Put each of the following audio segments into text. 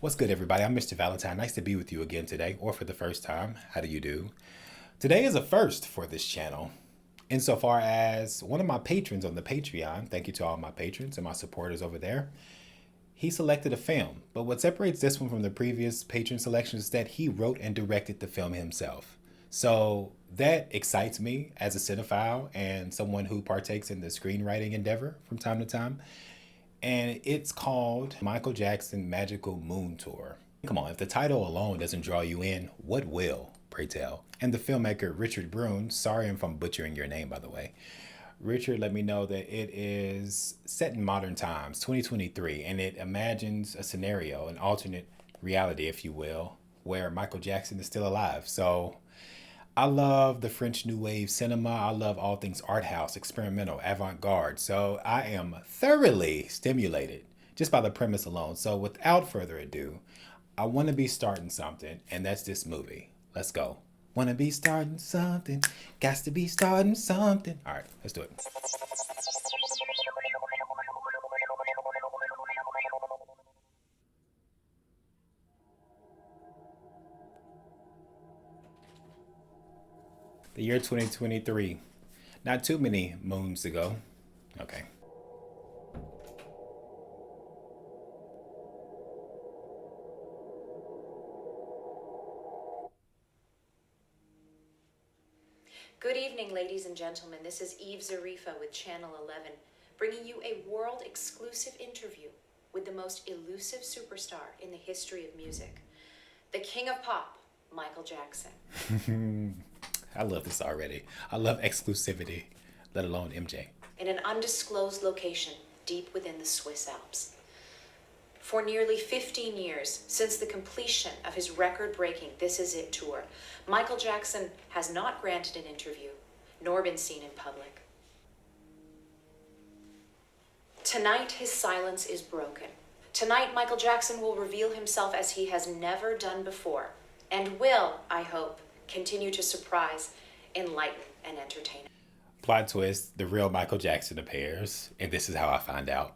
What's good, everybody? I'm Mr. Valentine. Nice to be with you again today, or for the first time. How do you do? Today is a first for this channel, insofar as one of my patrons on the Patreon, thank you to all my patrons and my supporters over there, he selected a film. But what separates this one from the previous patron selections is that he wrote and directed the film himself. So that excites me as a cinephile and someone who partakes in the screenwriting endeavor from time to time. And it's called Michael Jackson Magical Moon Tour. Come on, if the title alone doesn't draw you in, what will, pray tell? And the filmmaker Richard Brune, sorry if I'm butchering your name by the way, Richard let me know that it is set in modern times, 2023, and it imagines a scenario, an alternate reality, if you will, where Michael Jackson is still alive. So I love the French New Wave cinema. I love all things art house, experimental, avant-garde. So I am thoroughly stimulated just by the premise alone. So without further ado, I want to be starting something, and that's this movie. Let's go. Want to be starting something. Got to be starting something. All right, let's do it. The year 2023. Not too many moons ago. Okay. Good evening, ladies and gentlemen. This is Eve Zarifa with Channel 11, bringing you a world-exclusive interview with the most elusive superstar in the history of music, the king of pop, Michael Jackson. I love this already. I love exclusivity, let alone MJ. In an undisclosed location deep within the Swiss Alps. For nearly 15 years, since the completion of his record-breaking This Is It tour, Michael Jackson has not granted an interview, nor been seen in public. Tonight, his silence is broken. Tonight, Michael Jackson will reveal himself as he has never done before, and will, I hope, continue to surprise, enlighten, and entertain. Plot twist, the real Michael Jackson appears, and this is how I find out.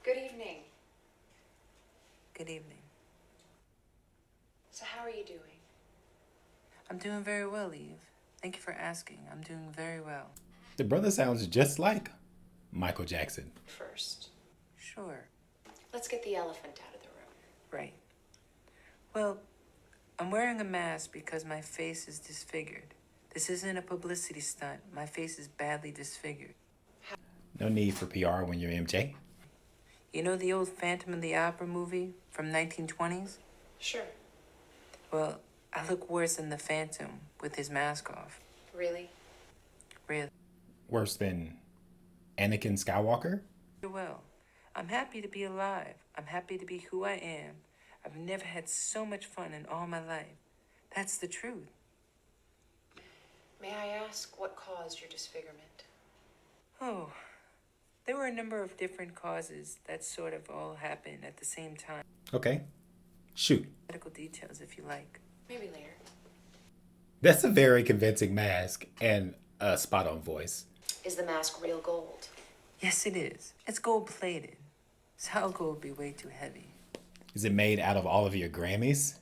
Good evening. Good evening. So how are you doing? I'm doing very well, Eve. Thank you for asking. I'm doing very well. The brother sounds just like Michael Jackson. First, Sure. let's get the elephant out of the room. Right. Well, I'm wearing a mask because my face is disfigured. This isn't a publicity stunt. My face is badly disfigured. No need for PR when you're MJ. You know the old Phantom of the Opera movie from 1920s? Sure. Well, I look worse than the Phantom with his mask off. Really? Really Worse than Anakin Skywalker? well. I'm happy to be alive. I'm happy to be who I am. I've never had so much fun in all my life. That's the truth. May I ask what caused your disfigurement? Oh, there were a number of different causes that sort of all happened at the same time. Okay. Shoot. Medical details, if you like. Maybe later. That's a very convincing mask and a spot on voice. Is the mask real gold? Yes, it is. It's gold-plated. Solid gold would be way too heavy. Is it made out of all of your Grammys?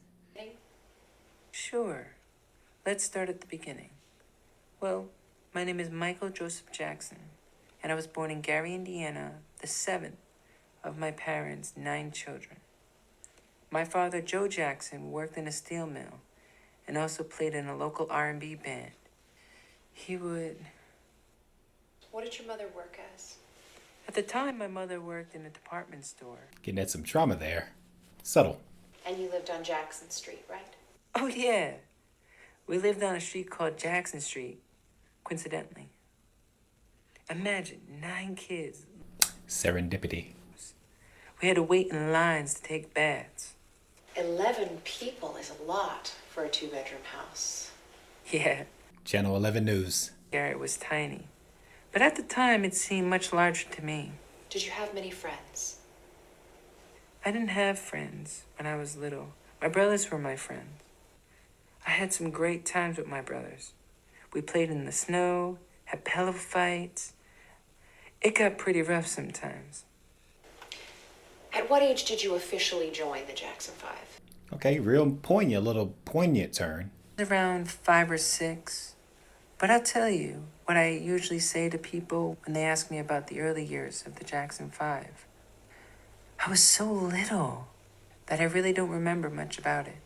Sure. Let's start at the beginning. Well, my name is Michael Joseph Jackson, and I was born in Gary, Indiana, the seventh of my parents' 9 children. My father, Joe Jackson, worked in a steel mill and also played in a local R&B band. He would... What did your mother work as? At the time, my mother worked in a department store. Getting at some trauma there. Subtle. And you lived on Jackson Street, right? Oh, yeah. We lived on a street called Jackson Street, coincidentally. Imagine 9 kids. Serendipity. We had to wait in lines to take baths. 11 people is a lot for a 2-bedroom house. Yeah, Channel 11 News. Garrett was tiny. But at the time, it seemed much larger to me. Did you have many friends? I didn't have friends when I was little. My brothers were my friends. I had some great times with my brothers. We played in the snow, had pillow fights, It got pretty rough sometimes. At what age did you officially join the Jackson 5? Okay, real poignant, little poignant turn. Around 5 or 6. But I'll tell you what I usually say to people when they ask me about the early years of the Jackson 5. I was so little that I really don't remember much about it.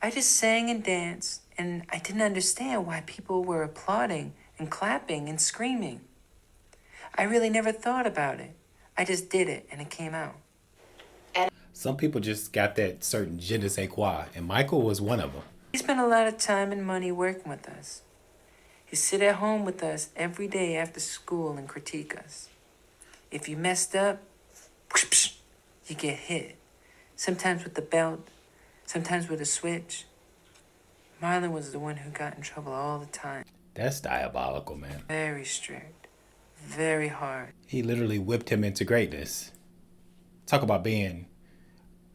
I just sang and danced, and I didn't understand why people were applauding and clapping and screaming. I really never thought about it. I just did it, and it came out. Some people just got that certain je ne sais quoi, and Michael was one of them. He spent a lot of time and money working with us. He'd sit at home with us every day after school and critique us. If you messed up, you get hit. Sometimes with the belt, sometimes with a switch. Marlon was the one who got in trouble all the time. That's diabolical, man. Very strict. Very hard. He literally whipped him into greatness. Talk about being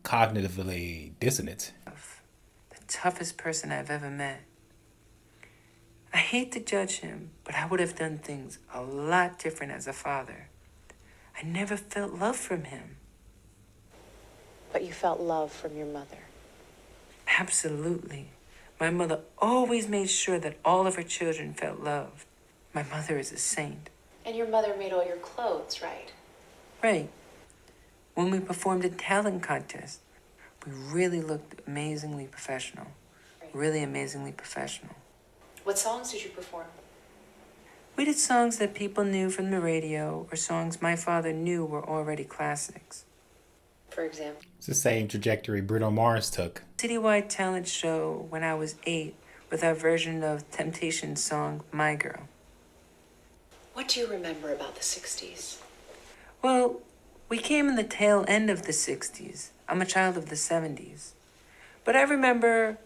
cognitively dissonant. The toughest person I've ever met. I hate to judge him, but I would have done things a lot different as a father. I never felt love from him. But you felt love from your mother. Absolutely. My mother always made sure that all of her children felt loved. My mother is a saint. And your mother made all your clothes, right? Right. When we performed a talent contest, we really looked amazingly professional. Really amazingly professional. What songs did you perform? We did songs that people knew from the radio or songs my father knew were already classics. For example? It's the same trajectory Bruno Mars took. Citywide talent show when I was 8 with our version of Temptation's song, My Girl. What do you remember about the 60s? Well, we came in the tail end of the 60s. I'm a child of the 70s. But I remember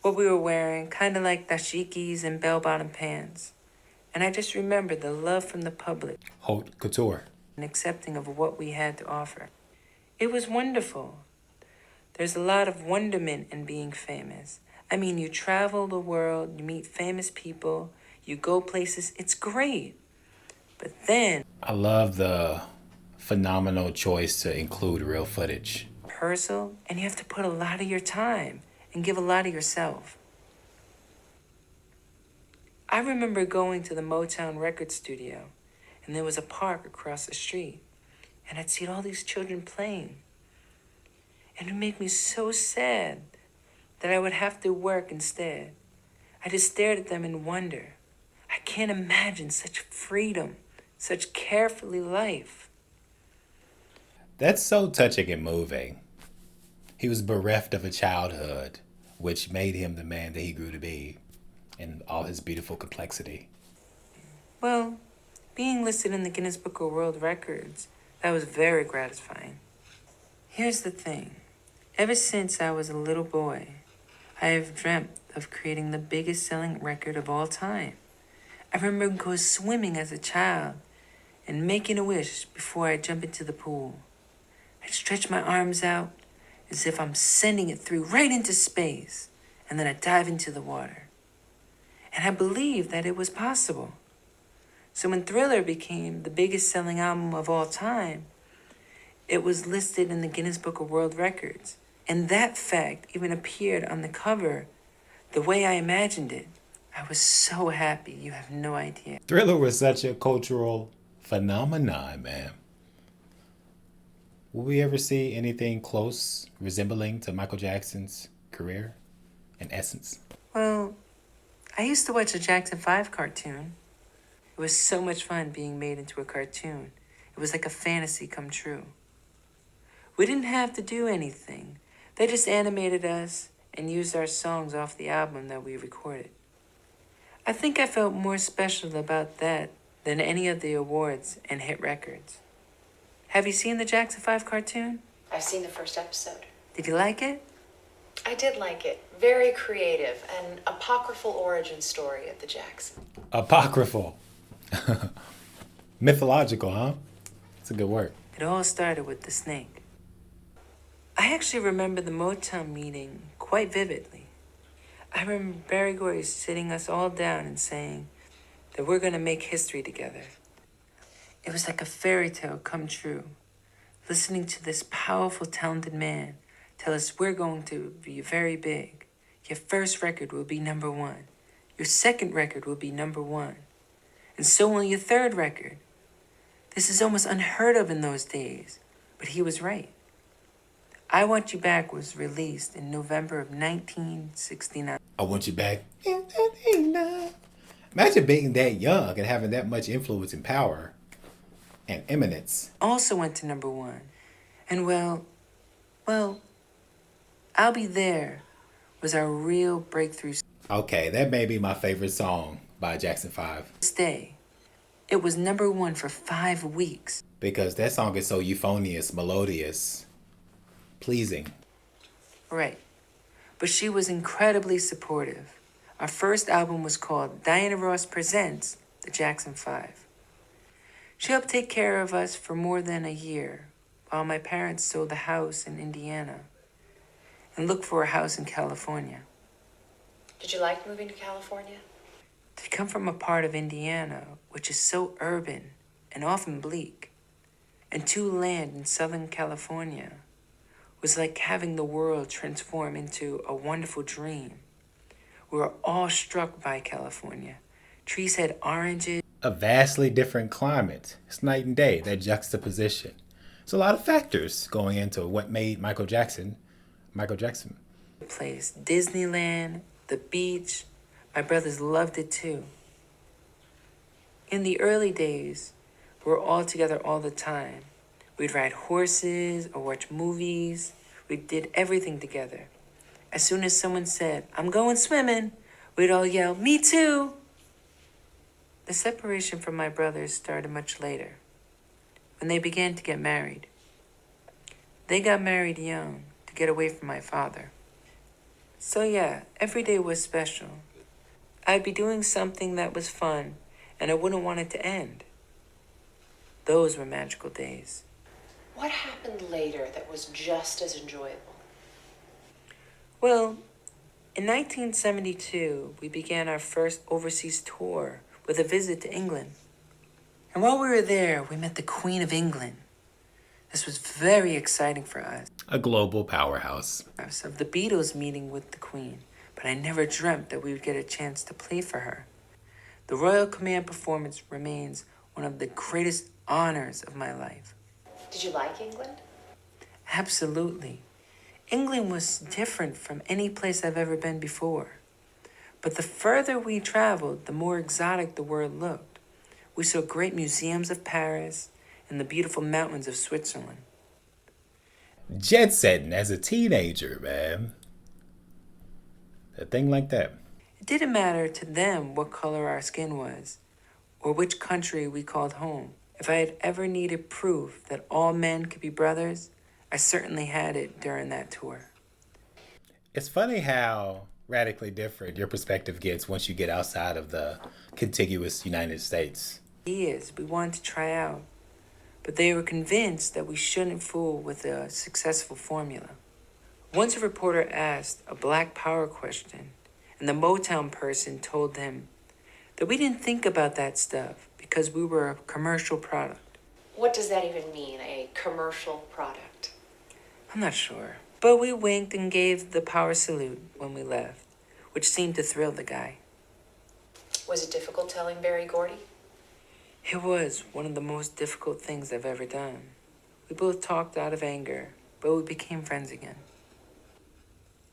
what we were wearing, kind of like dashikis and bell-bottom pants. And I just remember the love from the public Haute couture. and accepting of what we had to offer. It was wonderful. There's a lot of wonderment in being famous. I mean, you travel the world, you meet famous people, you go places, it's great. But then, I love the phenomenal choice to include real footage. rehearsal, and you have to put a lot of your time and give a lot of yourself. I remember going to the Motown record studio, and there was a park across the street, and I'd see all these children playing. And it made me so sad that I would have to work instead. I just stared at them in wonder. I can't imagine such freedom, such carefree life. That's so touching and moving. He was bereft of a childhood, which made him the man that he grew to be in all his beautiful complexity. Well, being listed in the Guinness Book of World Records, that was very gratifying. Here's the thing. Ever since I was a little boy, I have dreamt of creating the biggest selling record of all time. I remember going swimming as a child and making a wish before I jump into the pool. I'd stretch my arms out as if I'm sending it through right into space, and then I'd dive into the water. And I believed that it was possible. So when Thriller became the biggest selling album of all time, it was listed in the Guinness Book of World Records. And that fact even appeared on the cover the way I imagined it. I was so happy, you have no idea. Thriller was such a cultural phenomenon, man. Will we ever see anything close resembling to Michael Jackson's career in essence? Well, I used to watch a Jackson 5 cartoon. It was so much fun being made into a cartoon. It was like a fantasy come true. We didn't have to do anything. They just animated us and used our songs off the album that we recorded. I think I felt more special about that than any of the awards and hit records. Have you seen the Jackson 5 cartoon? I've seen the first episode. Did you like it? I did like it. Very creative, an apocryphal origin story of the Jacksons. Apocryphal. Mythological, huh? It's a good word. It all started with the snake. I actually remember the Motown meeting quite vividly. I remember Barry Gordy sitting us all down and saying that we're going to make history together. It was like a fairy tale come true. Listening to this powerful, talented man tell us we're going to be very big. Your first record will be number one. Your second record will be number one. And so will your third record. This is almost unheard of in those days, but he was right. I Want You Back was released in November of 1969. I Want You Back. Imagine being that young and having that much influence and power and eminence. Also went to number one. And well, I'll Be There was our real breakthrough. Okay, that may be my favorite song by Jackson 5. Stay. It was number one for 5 weeks. Because that song is so euphonious, melodious, pleasing. Right. But she was incredibly supportive. Our first album was called Diana Ross Presents the Jackson 5. She helped take care of us for more than a year while my parents sold the house in Indiana and looked for a house in California. Did you like moving to California? To come from a part of Indiana which is so urban and often bleak, and to land in Southern California was like having the world transform into a wonderful dream. We were all struck by California. Trees had oranges. A vastly different climate. It's night and day, that juxtaposition. There's a lot of factors going into what made Michael Jackson, Michael Jackson. Place, Disneyland, the beach. My brothers loved it too. In the early days, we were all together all the time. We'd ride horses or watch movies. We did everything together. As soon as someone said, "I'm going swimming," we'd all yell, "Me too!" The separation from my brothers started much later, when they began to get married. They got married young to get away from my father. So yeah, every day was special. I'd be doing something that was fun, and I wouldn't want it to end. Those were magical days. What happened later that was just as enjoyable? Well, in 1972, we began our first overseas tour with a visit to England. And while we were there, we met the Queen of England. This was very exciting for us. A global powerhouse. Of the Beatles meeting with the Queen, but I never dreamt that we would get a chance to play for her. The Royal Command performance remains one of the greatest honors of my life. Did you like England? Absolutely. England was different from any place I've ever been before. But the further we traveled, the more exotic the world looked. We saw great museums of Paris and the beautiful mountains of Switzerland. Jet setting as a teenager, man. A thing like that. It didn't matter to them what color our skin was or which country we called home. If I had ever needed proof that all men could be brothers, I certainly had it during that tour. It's funny how radically different your perspective gets once you get outside of the contiguous United States. Years we wanted to try out, but they were convinced that we shouldn't fool with a successful formula. Once a reporter asked a Black Power question, and the Motown person told them that we didn't think about that stuff because we were a commercial product. What does that even mean, a commercial product? I'm not sure. But we winked and gave the power salute when we left, which seemed to thrill the guy. Was it difficult telling Berry Gordy? It was one of the most difficult things I've ever done. We both talked out of anger, but we became friends again.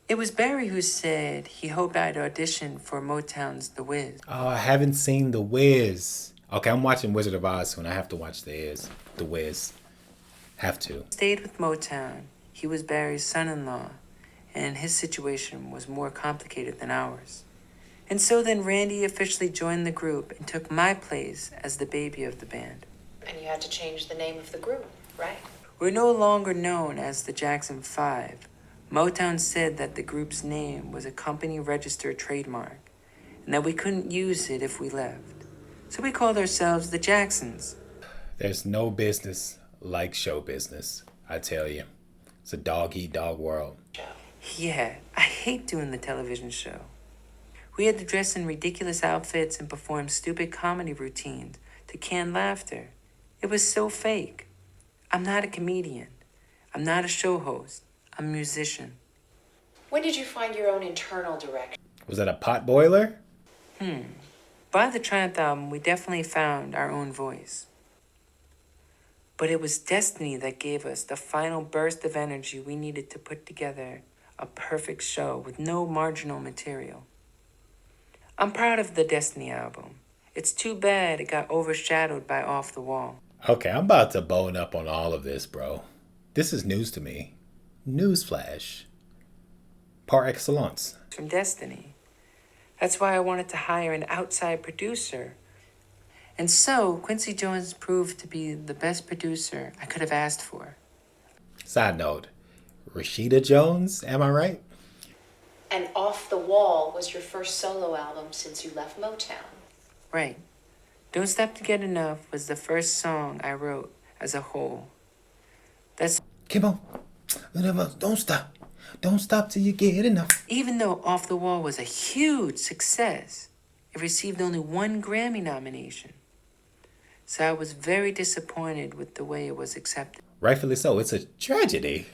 It was Barry who said he hoped I'd audition for Motown's The Wiz. Oh, I haven't seen The Wiz. Okay, I'm watching Wizard of Oz soon. I have to watch The Wiz. Have to. Stayed with Motown. He was Barry's son-in-law, and his situation was more complicated than ours. And so then Randy officially joined the group and took my place as the baby of the band. And you had to change the name of the group, right? We're no longer known as the Jackson 5. Motown said that the group's name was a company-registered trademark, and that we couldn't use it if we left. So we called ourselves the Jacksons. There's no business like show business, I tell you. It's a dog-eat-dog world. Yeah, I hate doing the television show. We had to dress in ridiculous outfits and perform stupid comedy routines to can laughter. It was so fake. I'm not a comedian. I'm not a show host. I'm a musician. When did you find your own internal direction? Was that a pot boiler? By the Triumph album, we definitely found our own voice. But it was destiny that gave us the final burst of energy we needed to put together a perfect show with no marginal material. I'm proud of the Destiny album. It's too bad it got overshadowed by Off the Wall. Okay, I'm about to bone up on all of this, bro. This is news to me. Newsflash. Par excellence. From Destiny. That's why I wanted to hire an outside producer. And so, Quincy Jones proved to be the best producer I could have asked for. Side note, Rashida Jones, am I right? And Off the Wall was your first solo album since you left Motown. Right. Don't Stop to Get Enough was the first song I wrote as a whole. That's Come on. Don't stop. Don't stop till you get enough. even though Off the Wall was a huge success, it received only one Grammy nomination. So I was very disappointed with the way it was accepted. Rightfully so. It's a tragedy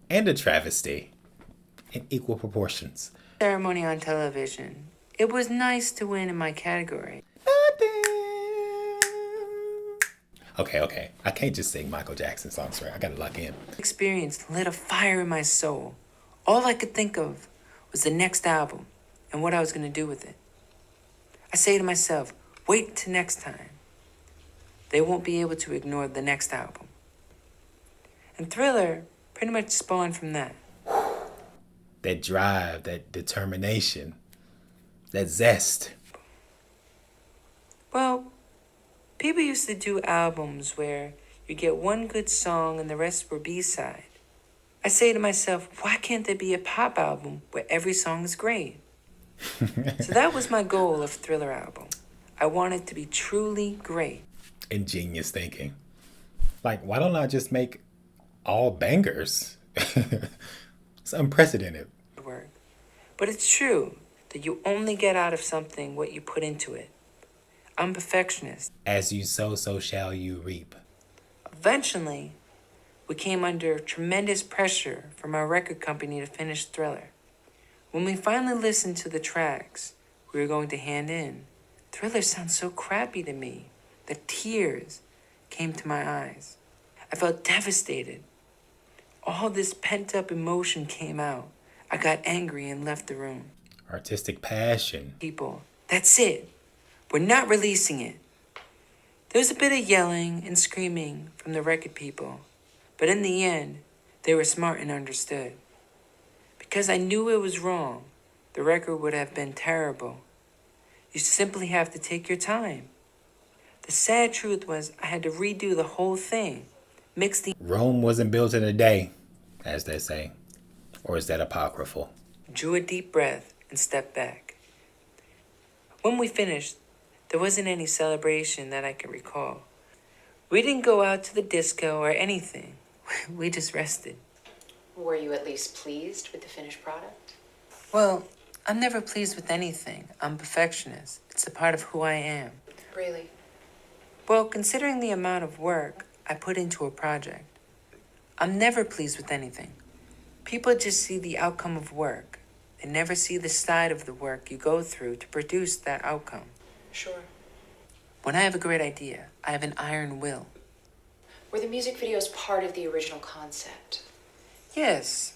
and a travesty in equal proportions. Ceremony on television. It was nice to win in my category. Okay. I can't just sing Michael Jackson songs, right? I gotta lock in. Experience lit a fire in my soul. All I could think of was the next album and what I was going to do with it. I say to myself, wait till next time. They won't be able to ignore the next album. And Thriller pretty much spawned from that. That drive, that determination, that zest. Well, people used to do albums where you get one good song and the rest were B-side. I say to myself, why can't there be a pop album where every song is great? So that was my goal of Thriller album. I want it to be truly great. Ingenious thinking. Like, why don't I just make all bangers? It's unprecedented. Work. But it's true that you only get out of something what you put into it. I'm a perfectionist. As you sow, so shall you reap. Eventually, we came under tremendous pressure from our record company to finish Thriller. When we finally listened to the tracks we were going to hand in, Thriller sounds so crappy to me that tears came to my eyes. I felt devastated. All this pent-up emotion came out. I got angry and left the room. Artistic passion. People, that's it. We're not releasing it. There was a bit of yelling and screaming from the record people, but in the end, they were smart and understood. Because I knew it was wrong, the record would have been terrible. You simply have to take your time. The sad truth was I had to redo the whole thing, mix the Rome wasn't built in a day, as they say. Or is that apocryphal? drew a deep breath and stepped back. When we finished, there wasn't any celebration that I can recall. We didn't go out to the disco or anything. We just rested. Were you at least pleased with the finished product? Well, I'm never pleased with anything. I'm a perfectionist. It's a part of who I am. Really? Well, considering the amount of work I put into a project, I'm never pleased with anything. People just see the outcome of work. They never see the side of the work you go through to produce that outcome. Sure. When I have a great idea, I have an iron will. Were the music videos part of the original concept? Yes,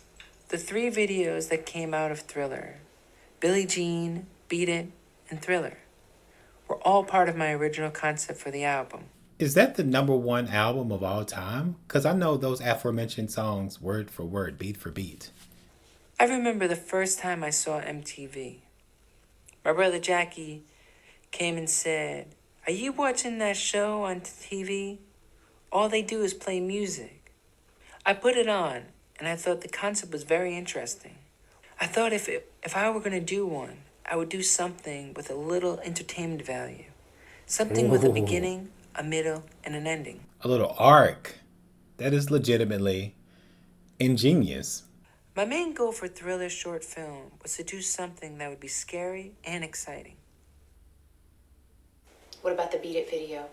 the 3 videos that came out of Thriller, Billie Jean, Beat It, and Thriller, were all part of my original concept for the album. Is that the #1 album of all time? Because I know those aforementioned songs word for word, beat for beat. I remember the first time I saw MTV. My brother Jackie came and said, "Are you watching that show on TV? All they do is play music." I put it on, and I thought the concept was very interesting. I thought if I were going to do one, I would do something with a little entertainment value. Something with a Ooh. beginning, a middle, and an ending. A little arc. That is legitimately ingenious. My main goal for Thriller's short film was to do something that would be scary and exciting. What about the Beat It video?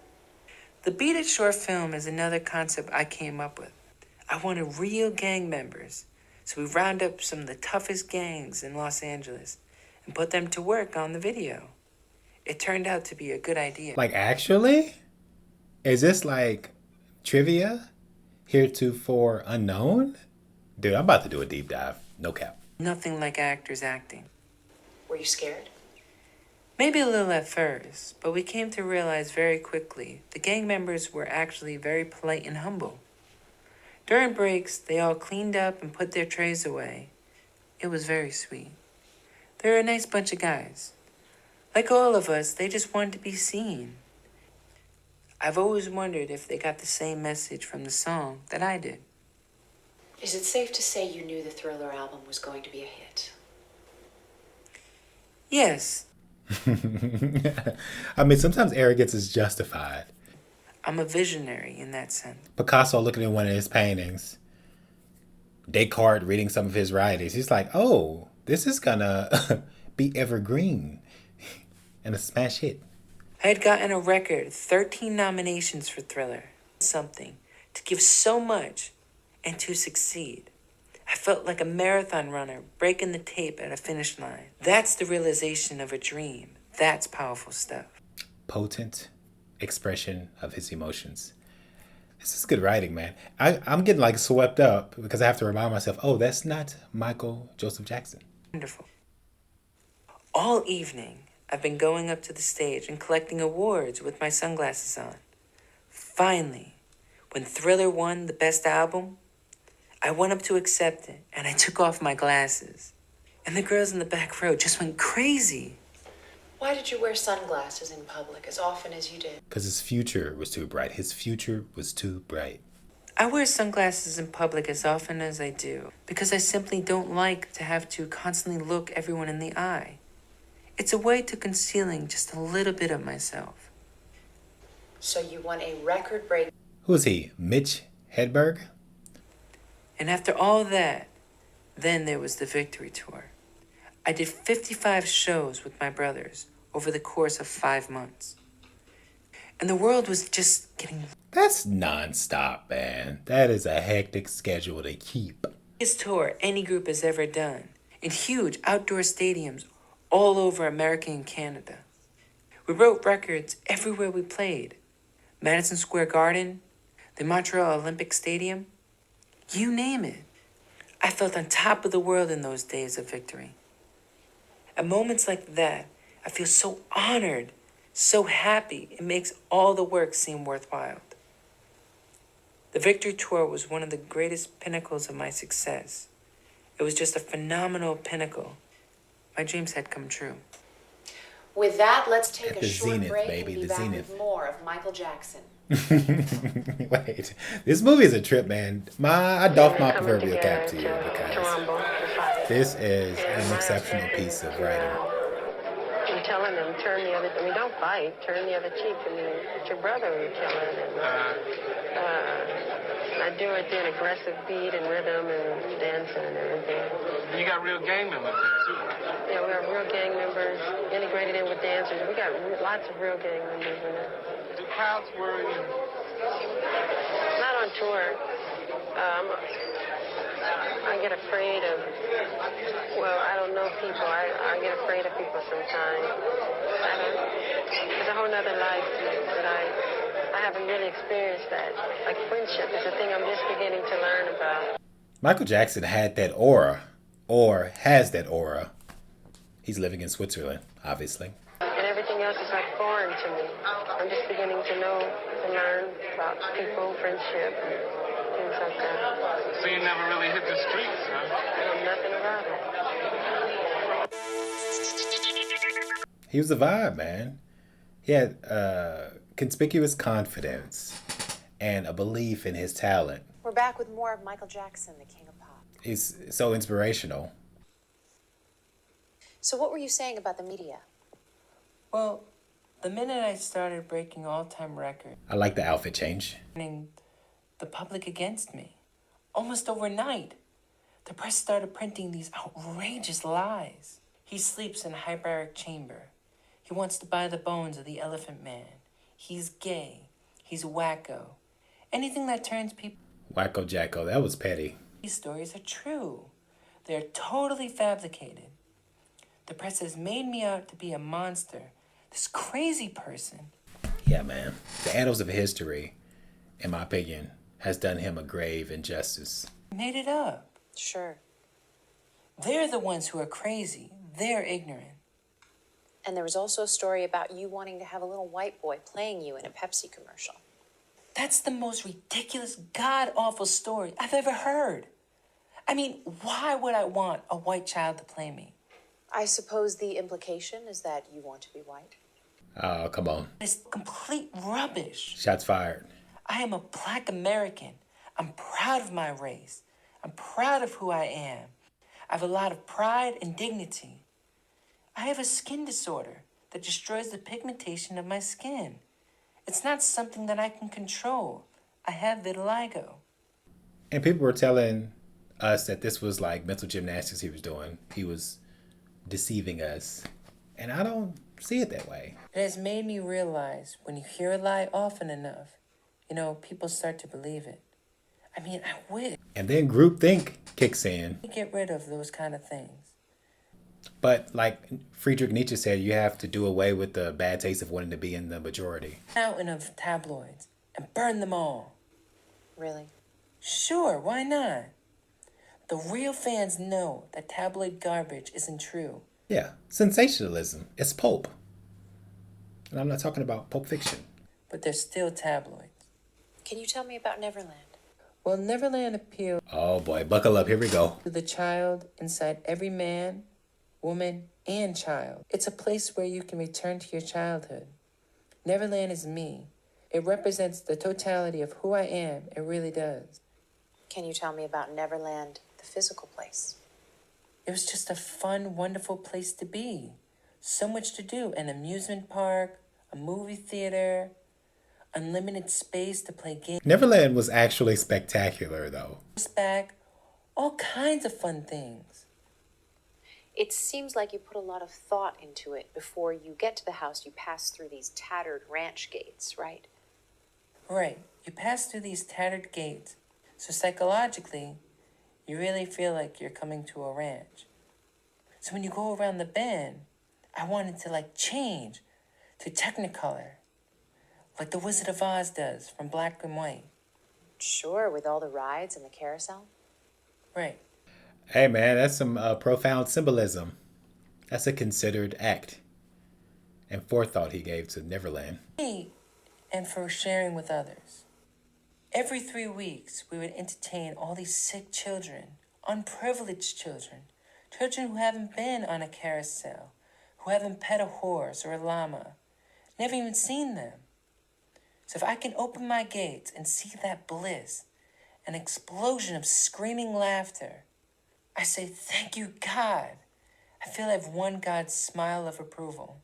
The Beat It short film is another concept I came up with. I wanted real gang members, so we round up some of the toughest gangs in Los Angeles and put them to work on the video. It turned out to be a good idea. Like, actually? Is this like trivia? Heretofore unknown? Dude, I'm about to do a deep dive. No cap. Nothing like actors acting. Were you scared? Maybe a little at first, but we came to realize very quickly the gang members were actually very polite and humble. During breaks, they all cleaned up and put their trays away. It was very sweet. They're a nice bunch of guys. Like all of us, they just wanted to be seen. I've always wondered if they got the same message from the song that I did. Is it safe to say you knew the Thriller album was going to be a hit? Yes, I mean, sometimes arrogance is justified. I'm a visionary in that sense. Picasso looking at one of his paintings, Descartes reading some of his writings. He's like, oh, this is gonna be evergreen and a smash hit. I had gotten a record 13 nominations for Thriller. Something to give so much and to succeed. I felt like a marathon runner breaking the tape at a finish line. That's the realization of a dream. That's powerful stuff. Potent expression of his emotions. This is good writing, man. I'm getting like swept up because I have to remind myself, oh, that's not Michael Joseph Jackson. Wonderful. All evening, I've been going up to the stage and collecting awards with my sunglasses on. Finally, when Thriller won the best album, I went up to accept it and I took off my glasses. And the girls in the back row just went crazy. Why did you wear sunglasses in public as often as you did? Because his future was too bright. His future was too bright. I wear sunglasses in public as often as I do because I simply don't like to have to constantly look everyone in the eye. It's a way to concealing just a little bit of myself. So you won a record break. Who is he? Mitch Hedberg? And after all that, then there was the Victory Tour. I did 55 shows with my brothers over the course of 5 months. And the world was just getting... That's nonstop, man. That is a hectic schedule to keep. Biggest tour any group has ever done, in huge outdoor stadiums all over America and Canada. We wrote records everywhere we played. Madison Square Garden, the Montreal Olympic Stadium, you name it. I felt on top of the world in those days of victory. At moments like that, I feel so honored, so happy. It makes all the work seem worthwhile. The Victory Tour was one of the greatest pinnacles of my success. It was just a phenomenal pinnacle. My dreams had come true. With that, let's take At a the short zenith, break baby, and be the back zenith. with more of Michael Jackson. Wait, this movie is a trip, man. I doff my proverbial cap to you because this is an exceptional piece of writing. I'm telling them, turn the other. I mean, don't fight. Turn the other cheek. I mean, it's your brother you're killing. And I do it in aggressive beat and rhythm and dancing and everything. You got real gang members there, too. Yeah, we got real gang members integrated in with dancers. We got lots of real gang members in it. Do crowds worry you? Not on tour. I get afraid of, well, I don't know people. I get afraid of people sometimes. It's a whole nother life that I haven't really experienced that. Like friendship is a thing I'm just beginning to learn about. Michael Jackson had that aura, or has that aura. He's living in Switzerland, obviously. And everything else is like foreign to me. I'm just beginning to know and learn about people, friendship, and things like that. So you never really hit the streets, huh? I know nothing about it. He was a vibe, man. He had conspicuous confidence and a belief in his talent. We're back with more of Michael Jackson, the king of pop. He's so inspirational. So what were you saying about the media? Well, the minute I started breaking all-time records, I like the outfit change. turning the public against me, almost overnight, the press started printing these outrageous lies. He sleeps in a hyperbaric chamber. He wants to buy the bones of the Elephant Man. He's gay. He's wacko. Anything that turns people. Wacko Jacko, that was petty. These stories are true. They're totally fabricated. The press has made me out to be a monster, this crazy person. Yeah, man. The annals of history, in my opinion, has done him a grave injustice. Made it up. Sure. They're the ones who are crazy. They're ignorant. And there was also a story about you wanting to have a little white boy playing you in a Pepsi commercial. That's the most ridiculous, god-awful story I've ever heard. I mean, why would I want a white child to play me? I suppose the implication is that you want to be white. Oh, come on. It's complete rubbish. Shots fired. I am a black American. I'm proud of my race. I'm proud of who I am. I have a lot of pride and dignity. I have a skin disorder that destroys the pigmentation of my skin. It's not something that I can control. I have vitiligo. And people were telling us that this was like mental gymnastics he was doing. He was deceiving us. And I don't see it that way. It has made me realize when you hear a lie often enough, people start to believe it. I mean, I wish And then groupthink kicks in. we get rid of those kind of things. But like Friedrich Nietzsche said, you have to do away with the bad taste of wanting to be in the majority. Mountain of tabloids and burn them all. Really? Sure, why not? The real fans know that tabloid garbage isn't true. Yeah, sensationalism. It's pulp. And I'm not talking about Pulp Fiction. But they're still tabloids. Can you tell me about Neverland? Well, Neverland appeals Oh boy, buckle up. Here we go. to the child inside every man, woman, and child. It's a place where you can return to your childhood. Neverland is me. It represents the totality of who I am. It really does. Can you tell me about Neverland, the physical place? It was just a fun, wonderful place to be. So much to do. An amusement park, a movie theater, unlimited space to play games. Neverland was actually spectacular, though. Back, all kinds of fun things. It seems like you put a lot of thought into it. Before you get to the house, you pass through these tattered ranch gates, right? Right. You pass through these tattered gates. So psychologically, you really feel like you're coming to a ranch. So when you go around the bend, I wanted to change to Technicolor. Like the Wizard of Oz does from black and white. Sure, with all the rides and the carousel. Right. Hey man, that's some profound symbolism. That's a considered act and forethought he gave to Neverland. Me, and for sharing with others. Every 3 weeks, we would entertain all these sick children, unprivileged children, children who haven't been on a carousel, who haven't pet a horse or a llama, never even seen them. So if I can open my gates and see that bliss, an explosion of screaming laughter, I say, thank you, God. I feel I've won God's smile of approval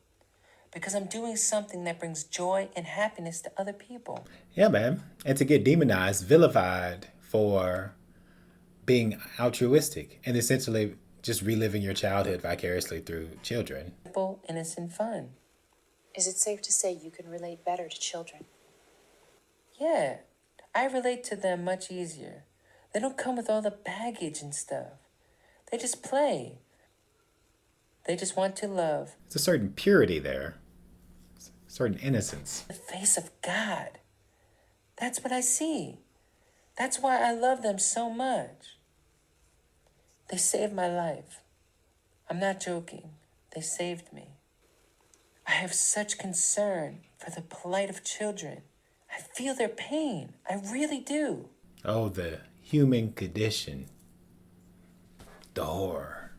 because I'm doing something that brings joy and happiness to other people. Yeah, man. And to get demonized, vilified for being altruistic and essentially just reliving your childhood vicariously through children. Simple, innocent fun. Is it safe to say you can relate better to children? Yeah, I relate to them much easier. They don't come with all the baggage and stuff. They just play. They just want to love. There's a certain purity there, a certain innocence. The face of God. That's what I see. That's why I love them so much. They saved my life. I'm not joking. They saved me. I have such concern for the plight of children. I feel their pain. I really do. Oh, the human condition. The horror.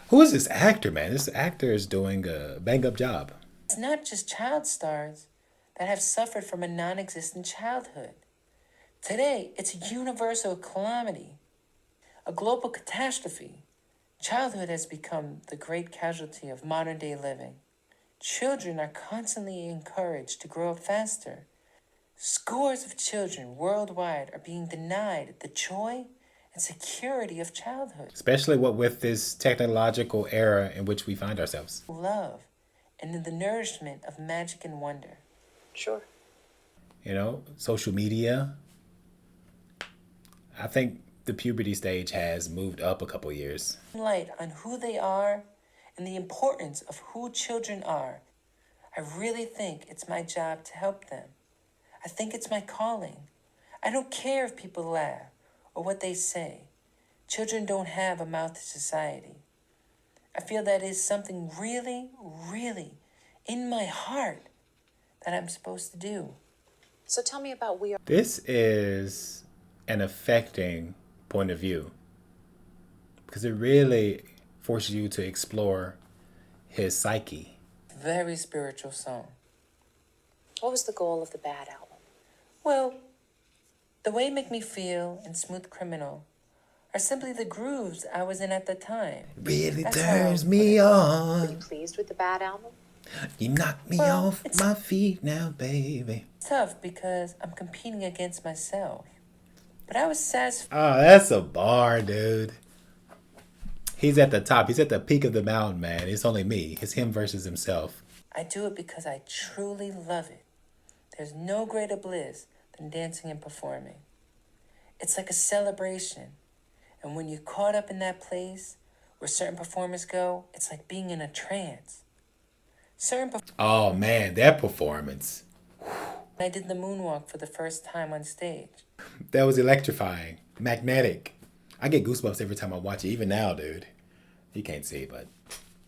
Who is this actor, man? This actor is doing a bang-up job. It's not just child stars that have suffered from a non-existent childhood. Today, it's a universal calamity, a global catastrophe. Childhood has become the great casualty of modern-day living. Children are constantly encouraged to grow up faster. Scores of children worldwide are being denied the joy and security of childhood, Especially what with this technological era in which we find ourselves. love, and in the nourishment of magic and wonder. Sure. social media. I think the puberty stage has moved up a couple years. Light on who they are and the importance of who children are. I really think it's my job to help them. I think it's my calling. I don't care if people laugh or what they say. Children don't have a mouth to society. I feel that is something really, really in my heart that I'm supposed to do. So tell me about We Are. This is an affecting point of view because it really forces you to explore his psyche. Very spiritual song. What was the goal of the Bad album? Well, The Way You Make Me Feel and Smooth Criminal are simply the grooves I was in at the time. Really That's how I turns would me put it. Were you on. pleased with the Bad album? You knock me Well, off it's- my feet now, baby. It's tough because I'm competing against myself. But I was satisfied. Oh, that's a bar, dude. He's at the top. He's at the peak of the mountain, man. It's only me. It's him versus himself. I do it because I truly love it. There's no greater bliss than dancing and performing. It's like a celebration. And when you're caught up in that place where certain performers go, it's like being in a trance. Oh, man, that performance. I did the moonwalk for the first time on stage. That was electrifying. Magnetic. I get goosebumps every time I watch it, even now, dude. You can't see, but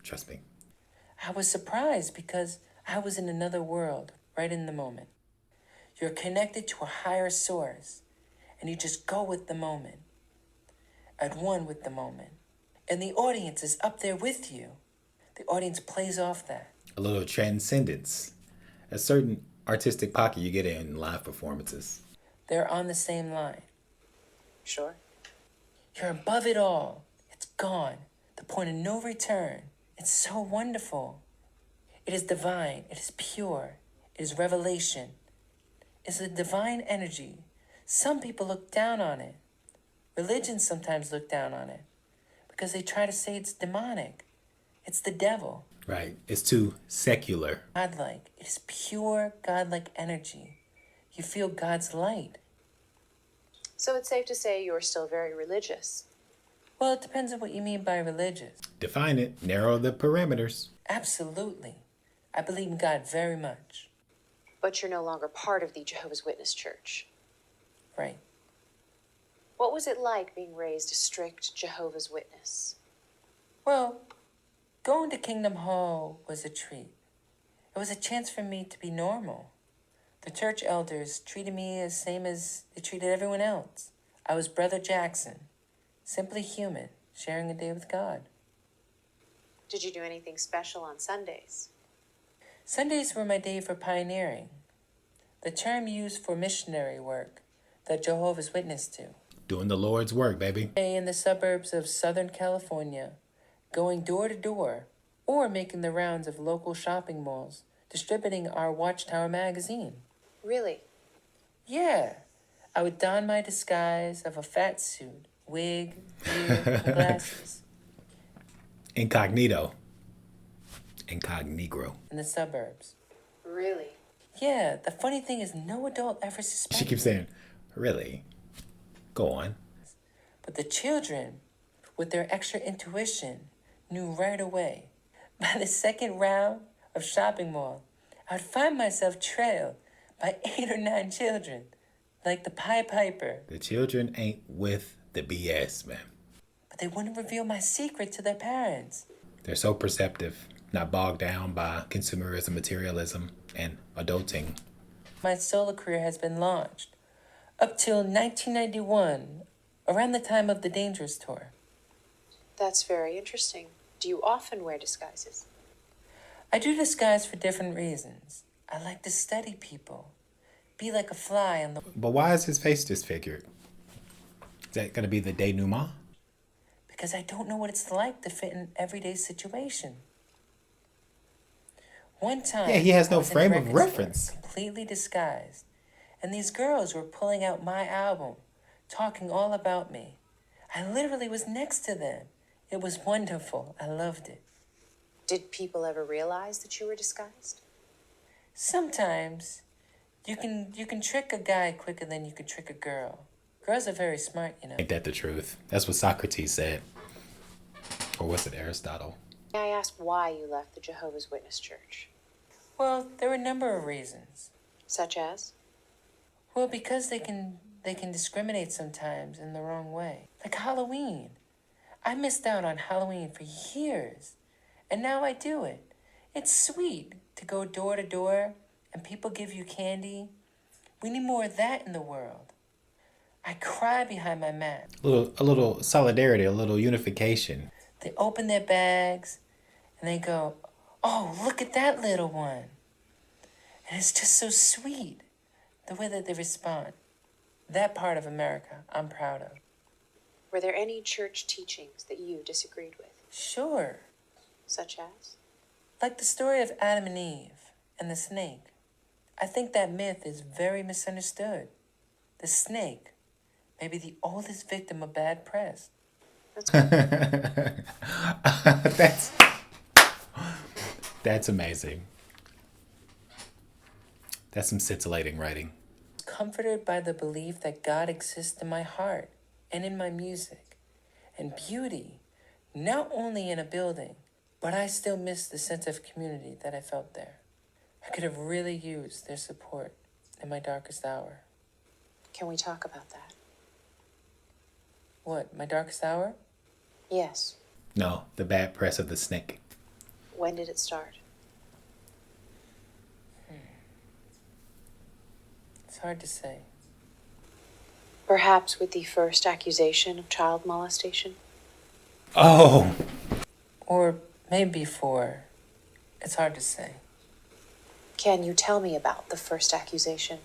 trust me. I was surprised because I was in another world right in the moment. You're connected to a higher source, and you just go with the moment, at one with the moment. And the audience is up there with you. The audience plays off that. A little transcendence. A certain artistic pocket you get in live performances. They're on the same line. Sure. You're above it all. It's gone. The point of no return. It's so wonderful. It is divine. It is pure. It is revelation. It's a divine energy. Some people look down on it. Religions sometimes look down on it because they try to say it's demonic. It's the devil. Right. It's too secular. Godlike. It is pure godlike energy. You feel God's light. So it's safe to say you're still very religious. Well, it depends on what you mean by religious. Define it. Narrow the parameters. Absolutely. I believe in God very much. But you're no longer part of the Jehovah's Witness Church. Right. What was it like being raised a strict Jehovah's Witness? Well, going to Kingdom Hall was a treat. It was a chance for me to be normal. The church elders treated me the same as they treated everyone else. I was Brother Jackson, simply human, sharing a day with God. Did you do anything special on Sundays? Sundays were my day for pioneering, the term used for missionary work that Jehovah's Witness to. Doing the Lord's work, baby. In the suburbs of Southern California, going door to door, or making the rounds of local shopping malls, distributing our Watchtower magazine. Really? Yeah, I would don my disguise of a fat suit, wig, beard, and glasses Incognito. Incognito. in the suburbs. Really? Yeah, the funny thing is no adult ever She suspected. keeps saying, really? Go on. But the children, with their extra intuition, knew right away. By the second round of shopping mall, I would find myself trailed by 8 or 9 children, like the Pied Piper. The children ain't with the BS, man. But they wouldn't reveal my secret to their parents. They're so perceptive, not bogged down by consumerism, materialism, and adulting. My solo career has been launched. Up till 1991, around the time of the Dangerous Tour. That's very interesting. Do you often wear disguises? I do disguise for different reasons. I like to study people. Be like a fly on the... But why is his face disfigured? Is that going to be the denouement? Because I don't know what it's like to fit in an everyday situation. One time... Yeah, he has no I was in a frame of record store, reference. completely disguised. And these girls were pulling out my album, talking all about me. I literally was next to them. It was wonderful. I loved it. Did people ever realize that you were disguised? Sometimes, You can trick a guy quicker than you can trick a girl. Girls are very smart, you know. Ain't that the truth? That's what Socrates said. Or was it Aristotle? May I ask why you left the Jehovah's Witness Church? Well, there were a number of reasons. Such as? Well, because they can discriminate sometimes in the wrong way. Like Halloween. I missed out on Halloween for years, and now I do it. It's sweet to go door to door and people give you candy. We need more of that in the world. I cry behind my mat. A little solidarity, a little unification. They open their bags and they go, "Oh, look at that little one." And it's just so sweet, the way that they respond. That part of America I'm proud of. Were there any church teachings that you disagreed with? Sure. Such as? Like the story of Adam and Eve and the snake. I think that myth is very misunderstood. The snake may be the oldest victim of bad press. that's that's amazing. That's some scintillating writing. Comforted by the belief that God exists in my heart and in my music, and beauty, not only in a building, but I still miss the sense of community that I felt there. I could have really used their support in my darkest hour. Can we talk about that? What, my darkest hour? Yes. No, the bad press of the snake. When did it start? It's hard to say. Perhaps with the first accusation of child molestation? Oh, Or maybe before. It's hard to say. Can you tell me about the first accusation?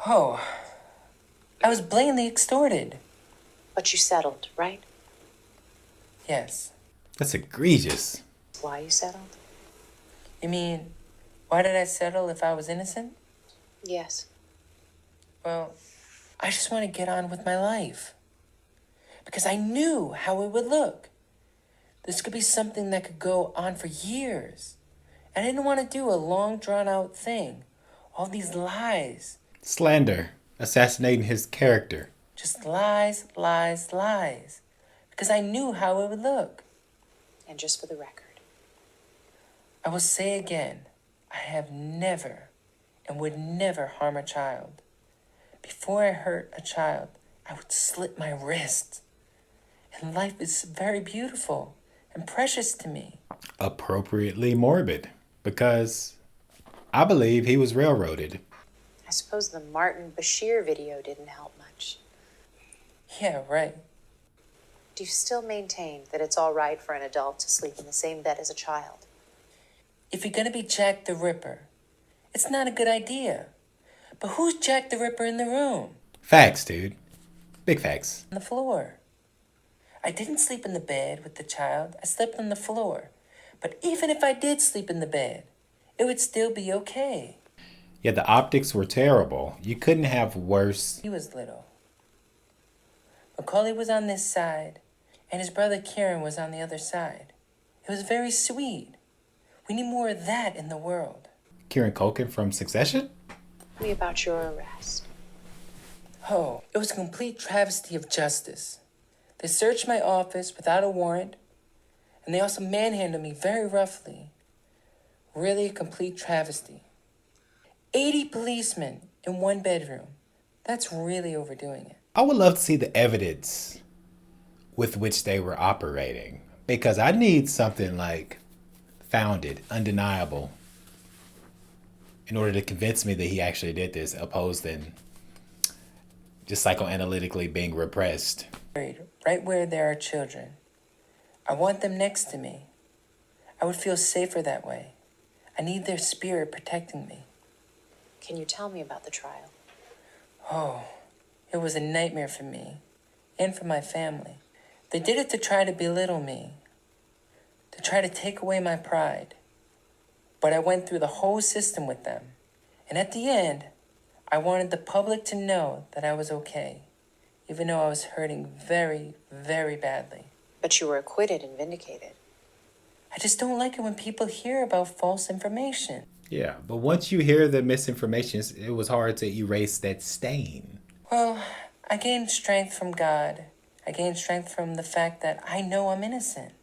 Oh, I was blatantly extorted. But you settled, right? Yes. that's egregious. Why you settled? You mean, why did I settle if I was innocent? Yes. Well, I just want to get on with my life. Because I knew how it would look. This could be something that could go on for years. And I didn't want to do a long, drawn-out thing. All these lies. Slander, assassinating his character. Just lies, lies, lies. Because I knew how it would look. And just for the record, I will say again, I have never and would never harm a child. Before I hurt a child, I would slit my wrist. And life is very beautiful and precious to me. Appropriately morbid, because I believe he was railroaded. I suppose the Martin Bashir video didn't help much. Yeah, right. Do you still maintain that it's all right for an adult to sleep in the same bed as a child? If you're gonna be Jack the Ripper, it's not a good idea. But who's Jack the Ripper in the room? Facts, dude. Big facts. On the floor. I didn't sleep in the bed with the child. I slept on the floor. But even if I did sleep in the bed, it would still be okay. Yeah, the optics were terrible. You couldn't have worse. He was little. Macaulay was on this side, and his brother Kieran was on the other side. It was very sweet. We need more of that in the world. Kieran Culkin from Succession? Tell me about your arrest. Oh, it was a complete travesty of justice. They searched my office without a warrant, and they also manhandled me very roughly. Really a complete travesty. 80 policemen in one bedroom. That's really overdoing it. I would love to see the evidence with which they were operating, because I need something like founded, undeniable, in order to convince me that he actually did this, opposed than just psychoanalytically being repressed. Right where there are children. I want them next to me. I would feel safer that way. I need their spirit protecting me. Can you tell me about the trial? Oh, it was a nightmare for me and for my family. They did it to try to belittle me, to try to take away my pride. But I went through the whole system with them. And at the end, I wanted the public to know that I was okay, even though I was hurting very, very badly. But you were acquitted and vindicated. I just don't like it when people hear about false information. Yeah, but once you hear the misinformation, it was hard to erase that stain. Well, I gained strength from God. I gained strength from the fact that I know I'm innocent.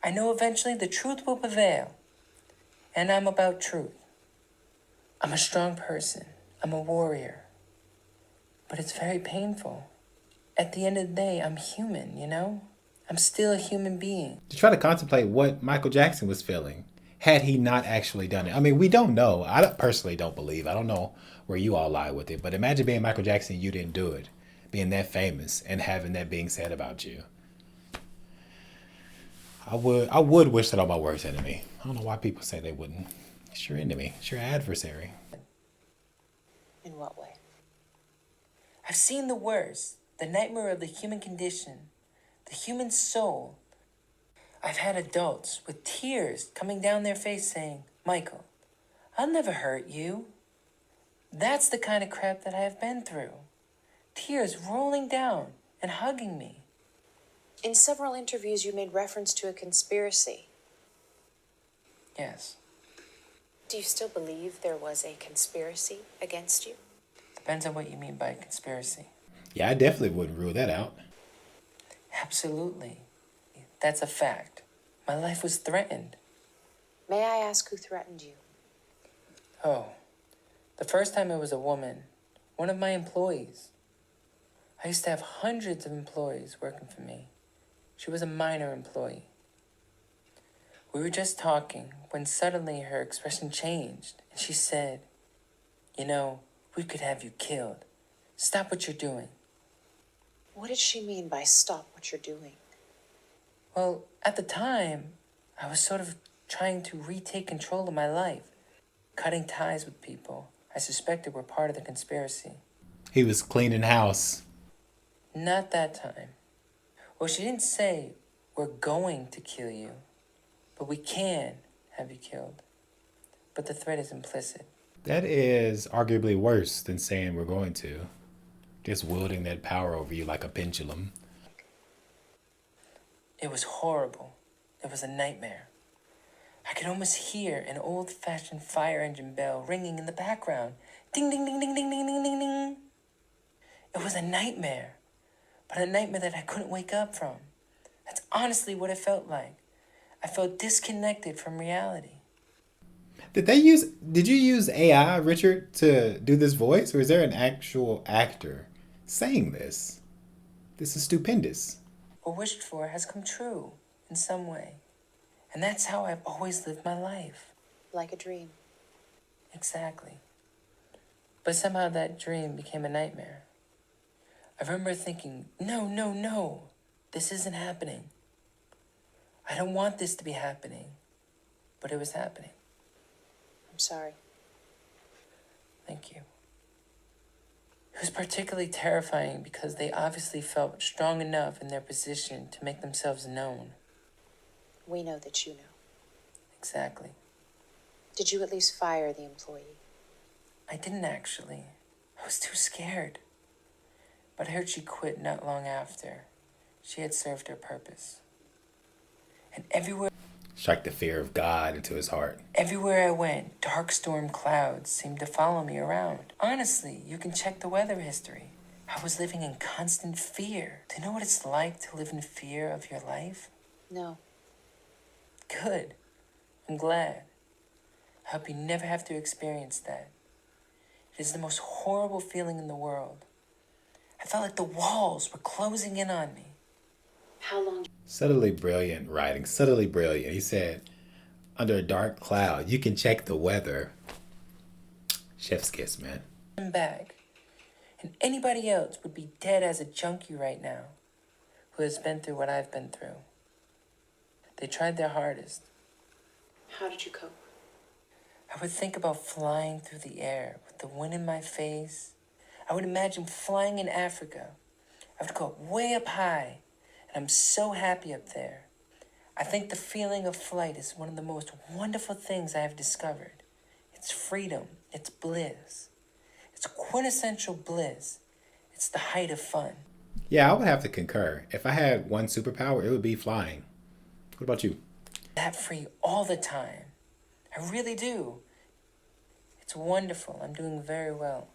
I know eventually the truth will prevail. And I'm about truth. I'm a strong person. I'm a warrior. But it's very painful. At the end of the day, I'm human, you know? I'm still a human being. To try to contemplate what Michael Jackson was feeling had he not actually done it. I mean, we don't know. Personally don't believe. I don't know where you all lie with it, but imagine being Michael Jackson and you didn't do it, being that famous and having that being said about you. I would wish that on my worst enemy. I don't know why people say they wouldn't. It's your enemy. It's your adversary. In what way? I've seen the worst, the nightmare of the human condition, the human soul. I've had adults with tears coming down their face saying, Michael, I'll never hurt you. That's the kind of crap that I have been through. Tears rolling down and hugging me. In several interviews, you made reference to a conspiracy. Yes, Do you still believe there was a conspiracy against you? depends on what you mean by conspiracy. Yeah, I definitely wouldn't rule that out. Absolutely. That's a fact. My life was threatened. May I ask who threatened you? Oh, the first time it was a woman, one of my employees. I used to have hundreds of employees working for me. She was a minor employee. We were just talking when suddenly her expression changed and she said, You know, we could have you killed. Stop what you're doing. What did she mean by stop what you're doing? Well, at the time, I was sort of trying to retake control of my life, cutting ties with people I suspected were part of the conspiracy. He was cleaning house. Not that time. Well, she didn't say, We're going to kill you, but we can have you killed. But the threat is implicit. That is arguably worse than saying we're going to. Just wielding that power over you like a pendulum. It was horrible. It was a nightmare. I could almost hear an old-fashioned fire engine bell ringing in the background. Ding, ding, ding, ding, ding, ding, ding, ding, ding. It was a nightmare, but a nightmare that I couldn't wake up from. That's honestly what it felt like. I felt disconnected from reality. Did you use AI, Richard, to do this voice? Or is there an actual actor saying this? This is stupendous. What wished for has come true in some way. And that's how I've always lived my life. Like a dream. Exactly. But somehow that dream became a nightmare. I remember thinking, no, this isn't happening. I don't want this to be happening. But it was happening. I'm sorry. Thank you. It was particularly terrifying because they obviously felt strong enough in their position to make themselves known. We know that you know. Exactly. Did you at least fire the employee? I didn't actually. I was too scared. But I heard she quit not long after. She had served her purpose. And Strike the fear of God into his heart. everywhere I went, dark storm clouds seemed to follow me around. Honestly, you can check the weather history. I was living in constant fear. Do you know what it's like to live in fear of your life? No. Good. I'm glad. I hope you never have to experience that. It is the most horrible feeling in the world. I felt like the walls were closing in on me. How long? Subtly brilliant writing. Subtly brilliant. He said, under a dark cloud, you can check the weather. Chef's kiss, man. I'm back. And anybody else would be dead as a junkie right now who has been through what I've been through. They tried their hardest. How did you cope? I would think about flying through the air with the wind in my face. I would imagine flying in Africa. I would go up way up high, and I'm so happy up there. I think the feeling of flight is one of the most wonderful things I have discovered. It's freedom. It's bliss. It's quintessential bliss. It's the height of fun. Yeah, I would have to concur. If I had one superpower, it would be flying. What about you? That free all the time. I really do. It's wonderful. I'm doing very well.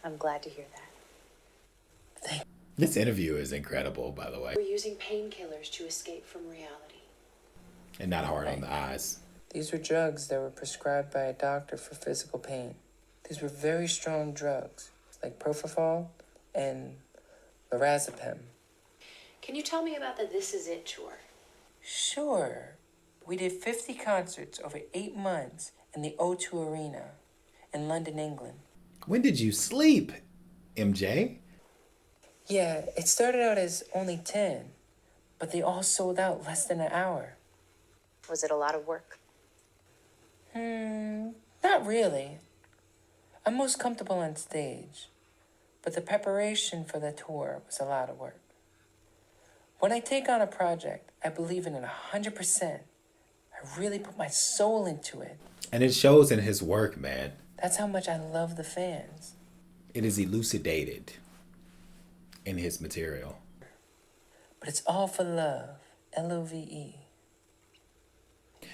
I'm glad to hear that. This interview is incredible, by the way, We're using painkillers to escape from reality. and not hard on the eyes. These were drugs that were prescribed by a doctor for physical pain. These were very strong drugs, like propofol and lorazepam. Can you tell me about the This Is It tour? Sure. We did 50 concerts over 8 months in the O2 Arena in London, England. When did you sleep, MJ? Yeah, it started out as only 10, but they all sold out less than an hour. Was it a lot of work? Not really. I'm most comfortable on stage, but the preparation for the tour was a lot of work. When I take on a project, I believe in it 100%. I really put my soul into it. And it shows in his work, man. That's how much I love the fans. It is elucidated in his material. But it's all for love. Love.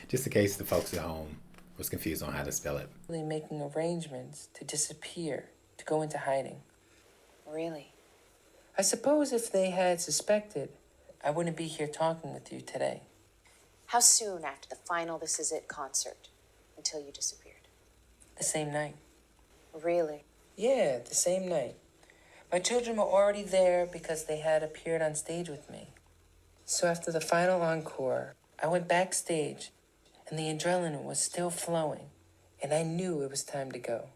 Just in case the folks at home was confused on how to spell it. Really making arrangements to disappear, to go into hiding. Really? I suppose if they had suspected, I wouldn't be here talking with you today. How soon after the final This Is It concert until you disappeared? The same night. Really? Yeah, the same night. My children were already there because they had appeared on stage with me. So after the final encore, I went backstage and the adrenaline was still flowing, and I knew it was time to go.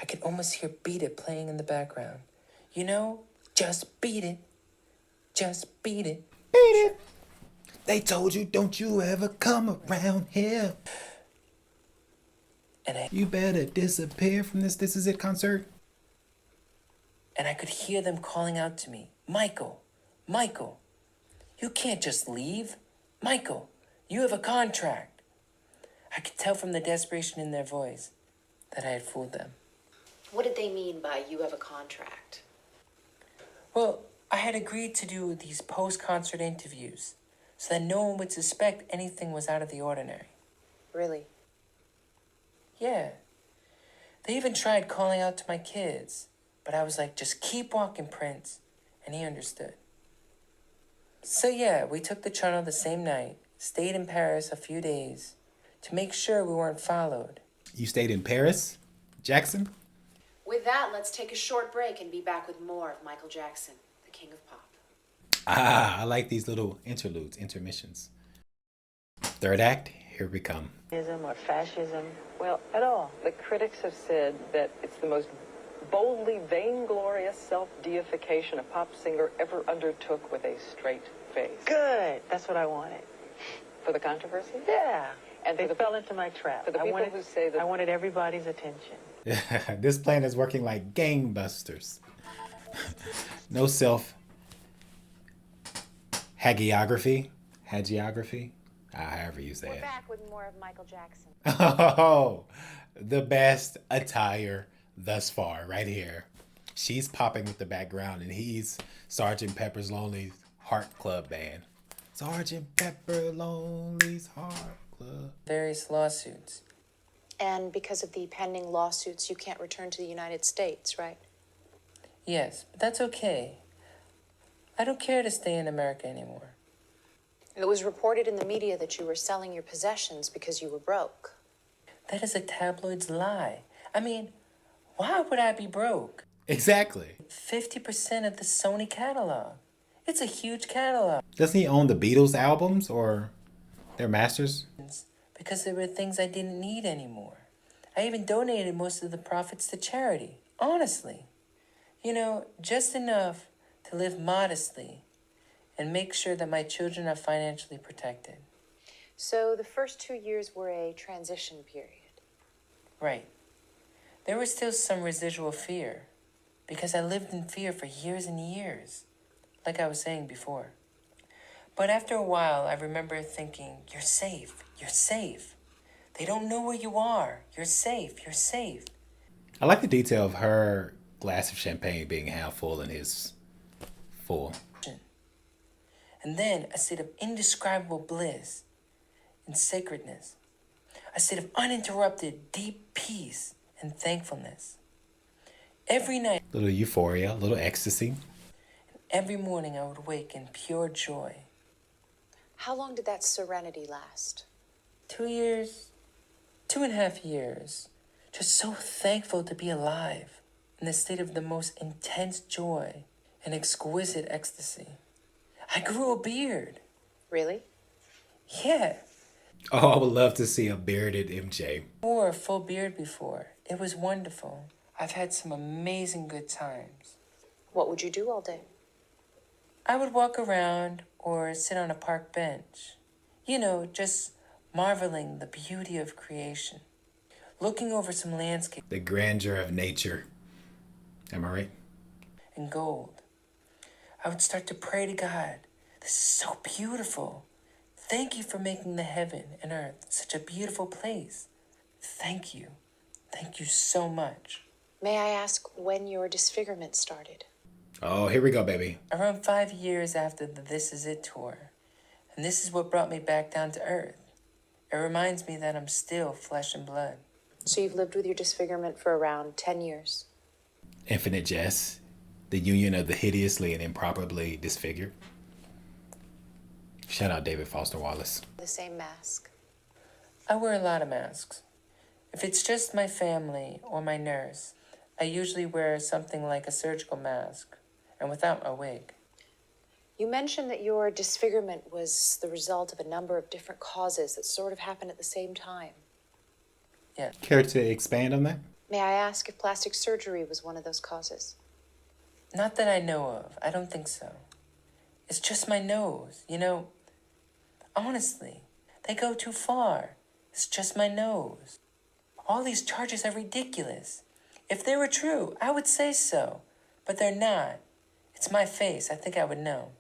I could almost hear Beat It playing in the background. You know, just beat it. Just beat it. Beat it! They told you, don't you ever come around here. And You better disappear from this This Is It concert. I could hear them calling out to me, Michael, Michael, you can't just leave. Michael, you have a contract. I could tell from the desperation in their voice that I had fooled them. What did they mean by you have a contract? Well, I had agreed to do these post-concert interviews so that no one would suspect anything was out of the ordinary. Really? Yeah. They even tried calling out to my kids, but I was like, just keep walking, Prince, and he understood. So yeah, we took the tunnel the same night, stayed in Paris a few days to make sure we weren't followed. You stayed in Paris, Jackson? With that, let's take a short break and be back with more of Michael Jackson, the king of pop. I like these little interludes, intermissions. Third act, here we come. Or fascism? Well, At all. the critics have said that it's the most boldly vainglorious self-deification a pop singer ever undertook with a straight face. Good. That's what I wanted. For the controversy? Yeah. And They for the fell into my trap. for the people who say that- I wanted everybody's attention. This plan is working like gangbusters. No self hagiography, however you say We're it. back with more of Michael Jackson. Oh, the best attire thus far, right here. She's popping with the background, and he's Sergeant Pepper's Lonely Heart Club Band. Sergeant Pepper Lonely's Heart Club. Various lawsuits. And because of the pending lawsuits, you can't return to the United States, right? Yes, but that's okay. I don't care to stay in America anymore. It was reported in the media that you were selling your possessions because you were broke. That is a tabloid's lie. I mean, why would I be broke? Exactly. 50% of the Sony catalog. It's a huge catalog. Doesn't he own the Beatles albums or their masters? Because there were things I didn't need anymore. I even donated most of the profits to charity. Honestly. You know, just enough to live modestly and make sure that my children are financially protected. So the first 2 years were a transition period. Right. There was still some residual fear because I lived in fear for years and years, like I was saying before. But after a while, I remember thinking, you're safe, you're safe. They don't know where you are. You're safe, you're safe. I like the detail of her glass of champagne being half full and his full. And then a state of indescribable bliss and sacredness. A state of uninterrupted, deep peace and thankfulness. Every night, Little euphoria, little ecstasy. every morning, I would wake in pure joy. How long did that serenity last? 2 years, 2.5 years, just so thankful to be alive in the state of the most intense joy and exquisite ecstasy. I grew a beard. Really? Yeah, Oh, I would love to see a bearded MJ. wore a full beard before. It was wonderful. I've had some amazing good times. What would you do all day? I would walk around or sit on a park bench, just marveling the beauty of creation, looking over some landscape The grandeur of nature. Am I right? and gold. I would start to pray to God. This is so beautiful. Thank you for making the heaven and earth such a beautiful place. Thank you. Thank you so much. May I ask when your disfigurement started? Oh, here we go, baby. Around 5 years after the This Is It tour. And this is what brought me back down to earth. It reminds me that I'm still flesh and blood. So you've lived with your disfigurement for around 10 years. Infinite jest. The union of the hideously and improperly disfigured. Shout out David Foster Wallace. The same mask. I wear a lot of masks. If it's just my family or my nurse, I usually wear something like a surgical mask and without a wig. You mentioned that your disfigurement was the result of a number of different causes that sort of happened at the same time. Yeah. Care to expand on that? May I ask if plastic surgery was one of those causes? Not that I know of. I don't think so. It's just my nose, Honestly, they go too far. It's just my nose. All these charges are ridiculous. If they were true, I would say so. But they're not. It's my face. I think I would know.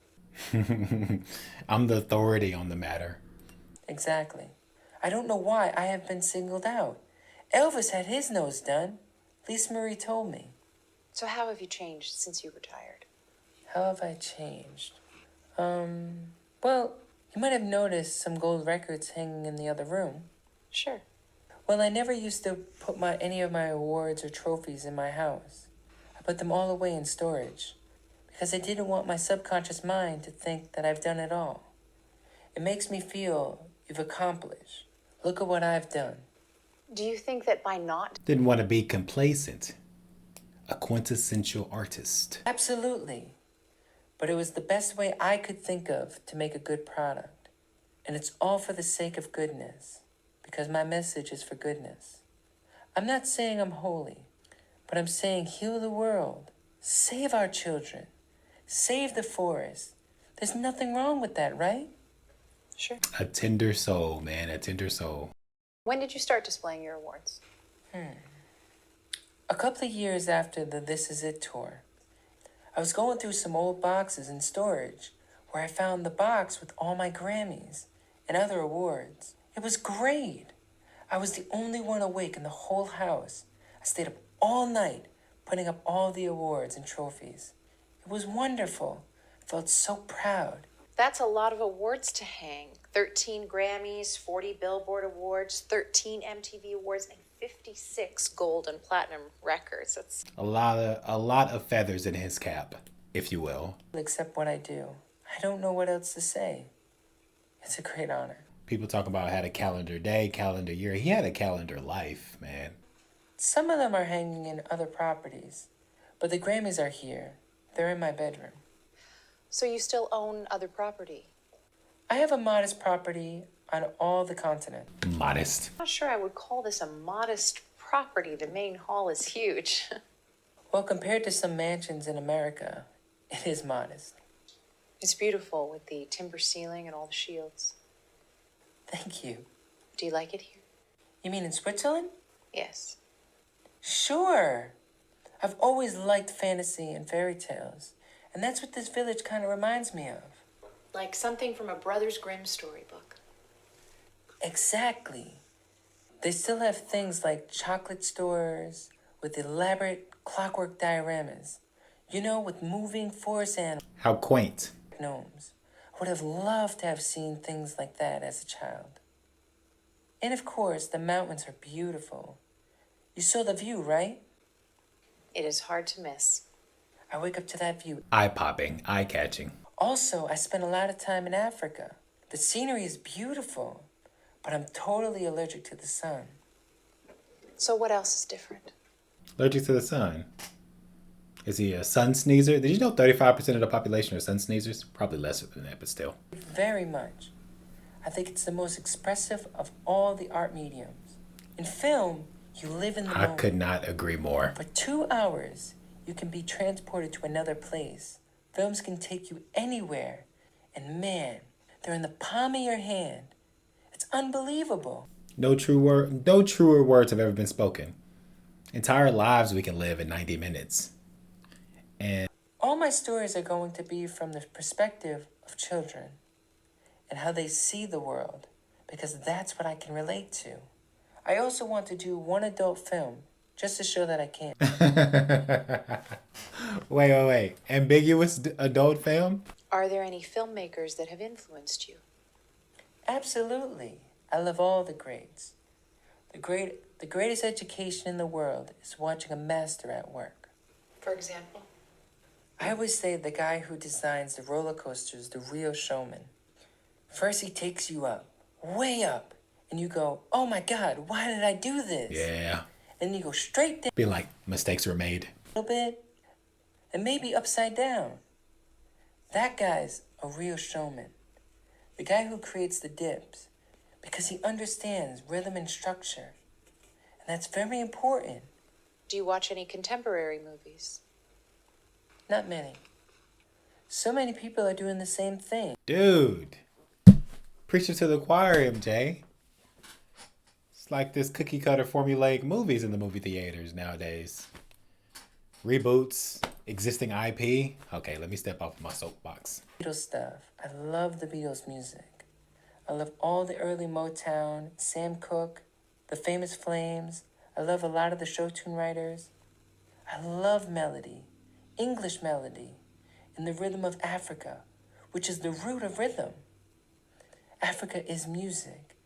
I'm the authority on the matter. Exactly. I don't know why I have been singled out. Elvis had his nose done. Lisa Marie told me. So how have you changed since you retired? How have I changed? Well, you might have noticed some gold records hanging in the other room. Sure. Well, I never used to put any of my awards or trophies in my house. I put them all away in storage because I didn't want my subconscious mind to think that I've done it all. It makes me feel you've accomplished. Look at what I've done. Do you think that by not Didn't want to be complacent. A quintessential artist. Absolutely. But it was the best way I could think of to make a good product. And it's all for the sake of goodness, because my message is for goodness. I'm not saying I'm holy, but I'm saying heal the world, save our children, save the forest. There's nothing wrong with that, right? Sure. A tender soul, man. A tender soul. When did you start displaying your awards? A couple of years after the This Is It tour, I was going through some old boxes in storage where I found the box with all my Grammys and other awards. It was great. I was the only one awake in the whole house. I stayed up all night putting up all the awards and trophies. It was wonderful. I felt so proud. That's a lot of awards to hang. 13 Grammys, 40 Billboard Awards, 13 MTV Awards, and 56 gold and platinum records. That's A lot of feathers in his cap, if you will. Except what I do. I don't know what else to say. It's a great honor. People talk about had a calendar day, calendar year. He had a calendar life, man. Some of them are hanging in other properties, but the Grammys are here. They're in my bedroom. so you still own other property. I have a modest property on all the continent. Modest. I'm not sure I would call this a modest property. The main hall is huge. Well, compared to some mansions in America, it is modest. It's beautiful with the timber ceiling and all the shields. Thank you. Do you like it here? You mean in Switzerland? Yes. Sure. I've always liked fantasy and fairy tales, and that's what this village kind of reminds me of. Like something from a Brothers Grimm storybook. Exactly. They still have things like chocolate stores with elaborate clockwork dioramas, with moving forest animals, How quaint. gnomes. I would have loved to have seen things like that as a child. And of course, the mountains are beautiful. You saw The View, right? It is hard to miss. I wake up to that view. Eye-popping, eye-catching. Also, I spent a lot of time in Africa. The scenery is beautiful, but I'm totally allergic to the sun. So what else is different? Allergic to the sun. Is he a sun sneezer? Did you know 35% of the population are sun sneezers? Probably lesser than that, but still. Very much. I think it's the most expressive of all the art mediums. In film, you live in the I moment. could not agree more. For 2 hours, you can be transported to another place. Films can take you anywhere. And man, they're in the palm of your hand. It's unbelievable. No truer words have ever been spoken. Entire lives we can live in 90 minutes. And All my stories are going to be from the perspective of children and how they see the world, because that's what I can relate to. I also want to do one adult film just to show that I can. wait. Ambiguous adult film? Are there any filmmakers that have influenced you? Absolutely. I love all the greats. The greatest education in the world is watching a master at work. For example? I always say the guy who designs the roller coasters, the real showman. First he takes you up, way up, and you go, oh my God, why did I do this? Yeah. And you go straight down Be like, mistakes were made. a little bit, and maybe upside down. That guy's a real showman. The guy who creates the dips, because he understands rhythm and structure. And that's very important. Do you watch any contemporary movies? Not many. So many people are doing the same thing. Dude. Preacher to the choir, MJ. It's like this cookie cutter formulaic movies in the movie theaters nowadays. Reboots, existing IP. Okay, let me step off my soapbox. Beatles stuff. I love the Beatles music. I love all the early Motown, Sam Cooke, the Famous Flames. I love a lot of the show tune writers. I love melody, English melody, and the rhythm of Africa, which is the root of rhythm. Africa is music,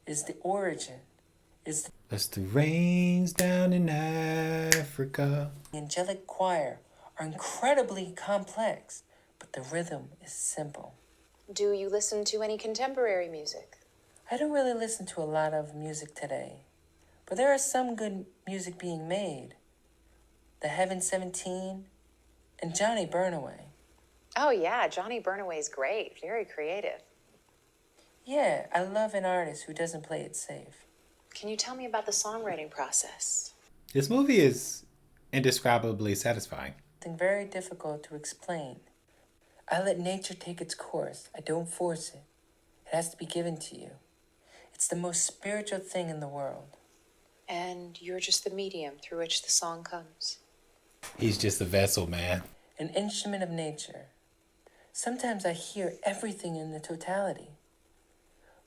is the origin, is As the rains down in Africa. the angelic choir are incredibly complex, but the rhythm is simple. Do you listen to any contemporary music? I don't really listen to a lot of music today, but there is some good music being made. The Heaven 17 and Johnny Burnaway. Oh yeah, Johnny Burnaway is great. Very creative. Yeah, I love an artist who doesn't play it safe. Can you tell me about the songwriting process? This movie is indescribably satisfying. Something very difficult to explain. I let nature take its course. I don't force it. It has to be given to you. It's the most spiritual thing in the world. And you're just the medium through which the song comes. He's just a vessel, man. An instrument of nature. Sometimes I hear everything in the totality.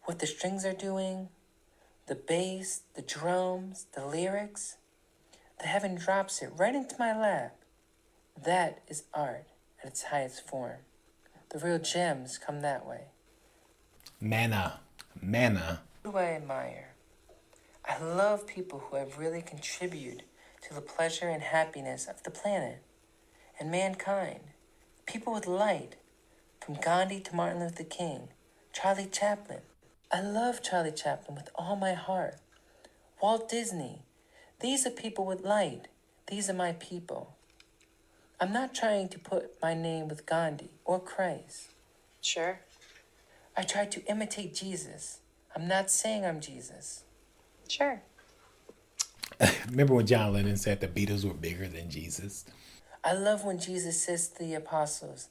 What the strings are doing, the bass, the drums, the lyrics. The heaven drops it right into my lap. That is art at its highest form. The real gems come that way. Manna. Who do I admire? I love people who have really contributed to the pleasure and happiness of the planet and mankind. People with light, from Gandhi to Martin Luther King, Charlie Chaplin. I love Charlie Chaplin with all my heart. Walt Disney. These are people with light. These are my people. I'm not trying to put my name with Gandhi or Christ. Sure. I try to imitate Jesus. I'm not saying I'm Jesus. Sure. Remember when John Lennon said the Beatles were bigger than Jesus? I love when Jesus says to the apostles,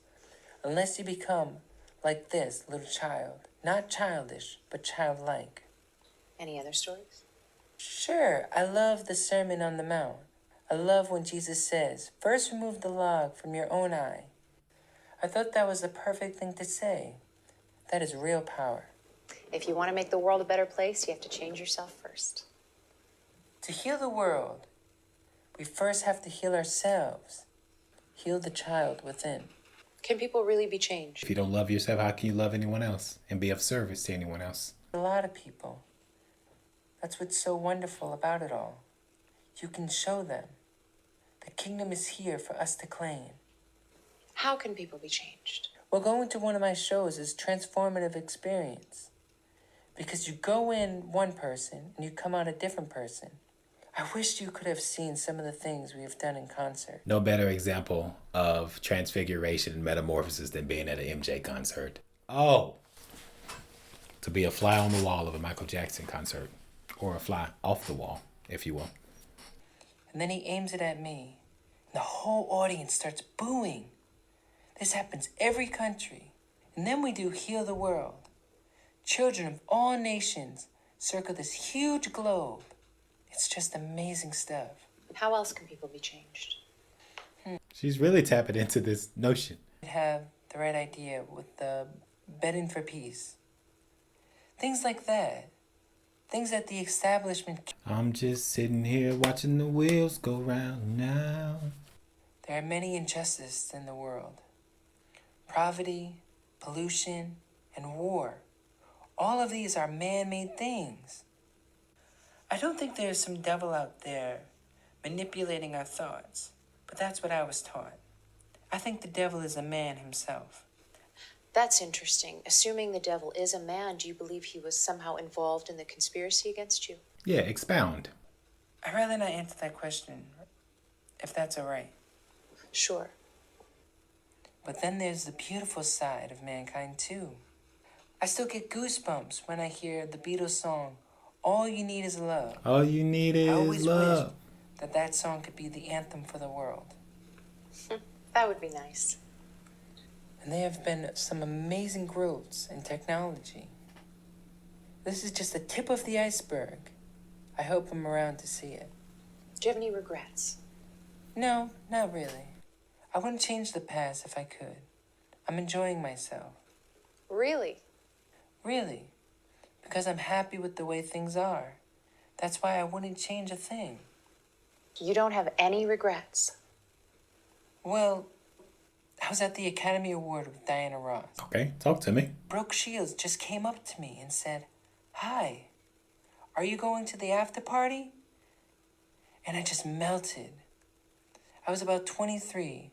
unless you become like this little child, not childish, but childlike. Any other stories? Sure, I love the Sermon on the Mount. I love when Jesus says, first remove the log from your own eye. I thought that was the perfect thing to say. That is real power. If you want to make the world a better place, you have to change yourself first. To heal the world, we first have to heal ourselves. Heal the child within. Can people really be changed? If you don't love yourself, how can you love anyone else and be of service to anyone else? A lot of people. That's what's so wonderful about it all. You can show them. The kingdom is here for us to claim. How can people be changed? Well, going to one of my shows is transformative experience. Because you go in one person and you come out a different person. I wish you could have seen some of the things we have done in concert. No better example of transfiguration and metamorphosis than being at an MJ concert. Oh, to be a fly on the wall of a Michael Jackson concert, or a fly off the wall, if you will. And then he aims it at me. And the whole audience starts booing. This happens every country. And then we do Heal the World. Children of all nations circle this huge globe. It's just amazing stuff. How else can people be changed? She's really tapping into this notion. Have the right idea with the bedding for peace. Things like that. Things that the establishment... I'm just sitting here watching the wheels go round now. There are many injustices in the world. Poverty, pollution, and war. All of these are man-made things. I don't think there's some devil out there manipulating our thoughts, but that's what I was taught. I think the devil is a man himself. That's interesting. Assuming the devil is a man, do you believe he was somehow involved in the conspiracy against you? Yeah, expound. I'd rather not answer that question, if that's all right. Sure. But then there's the beautiful side of mankind, too. I still get goosebumps when I hear the Beatles song, All You Need Is Love. All you need I is always love. wish that song could be the anthem for the world. That would be nice. And there have been some amazing growths in technology. This is just the tip of the iceberg. I hope I'm around to see it. Do you have any regrets? No, not really. I wouldn't change the past if I could. I'm enjoying myself. Really? Really. Because I'm happy with the way things are. That's why I wouldn't change a thing. You don't have any regrets? Well, I was at the Academy Award with Diana Ross. Okay, talk to me. Brooke Shields just came up to me and said, "Hi, are you going to the after party?" And I just melted. I was about 23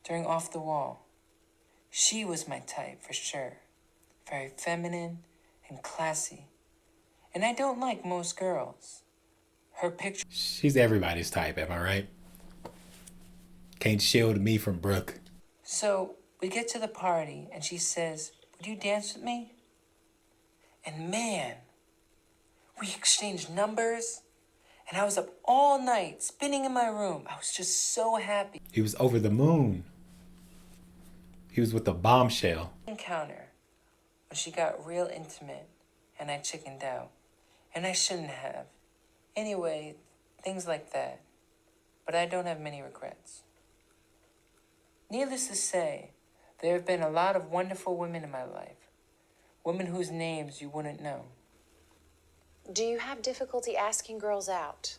during Off the Wall. She was my type for sure. Very feminine and classy. And I don't like most girls. Her picture... She's everybody's type, am I right? Can't shield me from Brooke. So we get to the party and she says, "Would you dance with me?" And man, we exchanged numbers. And I was up all night spinning in my room. I was just so happy. He was over the moon. He was with the bombshell. Encounter when she got real intimate and I chickened out. And I shouldn't have. Anyway, things like that. But I don't have many regrets. Needless to say, there have been a lot of wonderful women in my life. Women whose names you wouldn't know. Do you have difficulty asking girls out?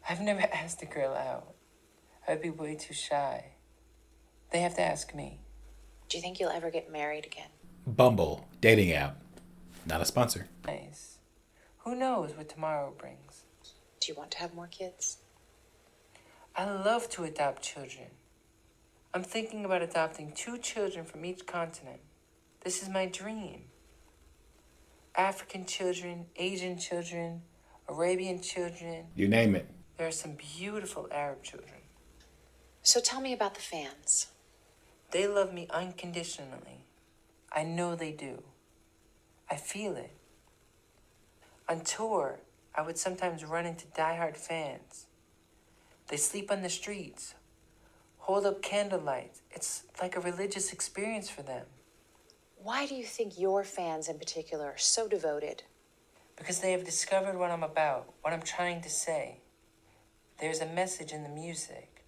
I've never asked a girl out. I'd be way too shy. They have to ask me. Do you think you'll ever get married again? Bumble, dating app. Not a sponsor. Nice. Who knows what tomorrow brings? Do you want to have more kids? I love to adopt children. I'm thinking about adopting 2 children from each continent. This is my dream. African children, Asian children, Arabian children. You name it. There are some beautiful Arab children. So tell me about the fans. They love me unconditionally. I know they do. I feel it. On tour, I would sometimes run into diehard fans. They sleep on the streets, hold up candlelight. It's like a religious experience for them. Why do you think your fans in particular are so devoted? Because they have discovered what I'm about, what I'm trying to say. There's a message in the music.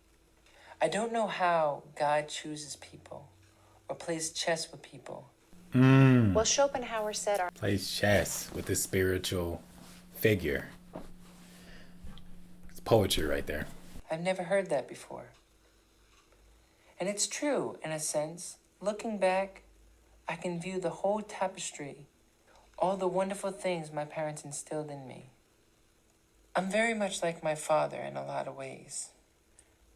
I don't know how God chooses people or plays chess with people. Well, Schopenhauer said our Plays chess with this spiritual figure. It's poetry right there. I've never heard that before. And it's true, in a sense. Looking back, I can view the whole tapestry, all the wonderful things my parents instilled in me. I'm very much like my father in a lot of ways.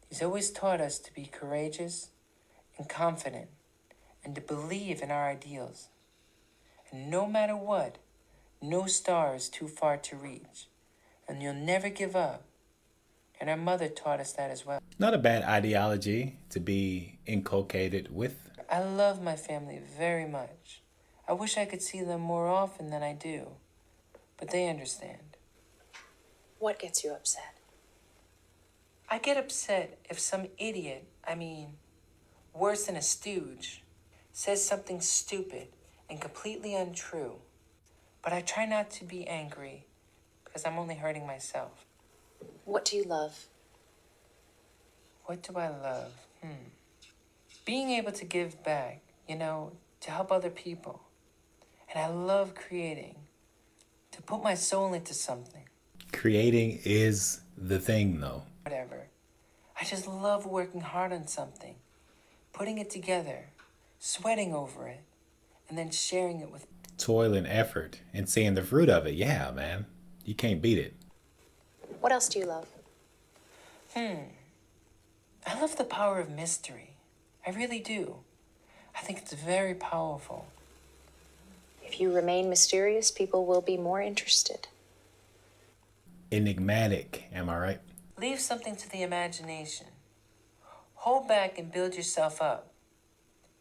He's always taught us to be courageous and confident and to believe in our ideals. And no matter what, no star is too far to reach, and you'll never give up. And our mother taught us that as well. Not a bad ideology to be inculcated with. I love my family very much. I wish I could see them more often than I do, but they understand. What gets you upset? I get upset if some idiot, worse than a stooge, says something stupid and completely untrue. But I try not to be angry because I'm only hurting myself. What do you love? What do I love? Being able to give back, to help other people. And I love creating, to put my soul into something. Creating is the thing, though. Whatever. I just love working hard on something, putting it together, sweating over it, and then sharing it with. Toil and effort and seeing the fruit of it. Yeah, man. You can't beat it. What else do you love? I love the power of mystery. I really do. I think it's very powerful. If you remain mysterious, people will be more interested. Enigmatic, am I right? Leave something to the imagination. Hold back and build yourself up.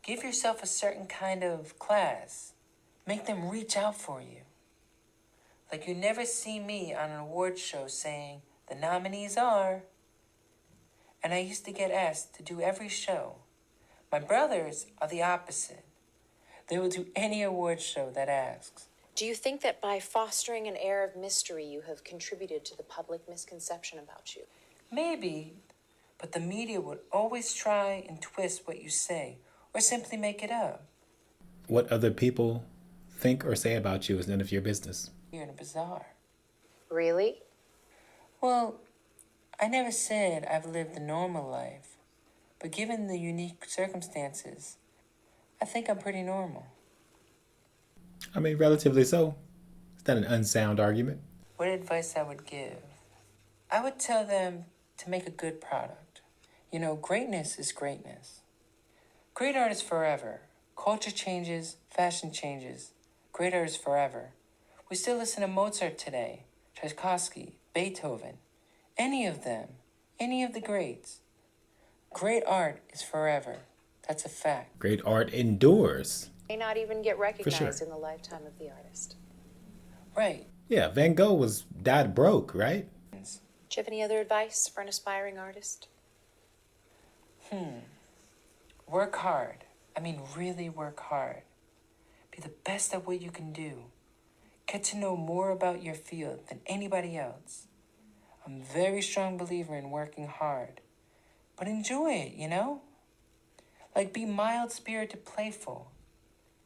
Give yourself a certain kind of class. Make them reach out for you. Like you never see me on an award show saying, the nominees are. And I used to get asked to do every show. My brothers are the opposite. They will do any award show that asks. Do you think that by fostering an air of mystery, you have contributed to the public misconception about you? Maybe, but the media would always try and twist what you say or simply make it up. What other people think or say about you is none of your business. You're in a bazaar. Really? Well, I never said I've lived a normal life, but given the unique circumstances, I think I'm pretty normal. I mean, relatively so. It's not an unsound argument. What advice I would give? I would tell them to make a good product. Greatness is greatness. Great art is forever. Culture changes, fashion changes. Great art is forever. We still listen to Mozart today, Tchaikovsky, Beethoven, any of them, any of the greats. Great art is forever. That's a fact. Great art endures. May not even get recognized sure. in the lifetime of the artist. Right. Yeah, Van Gogh died broke, right? Do you have any other advice for an aspiring artist? Work hard. Really work hard. Be the best at what you can do. Get to know more about your field than anybody else. I'm a very strong believer in working hard. But enjoy it, Like be mild-spirited, playful.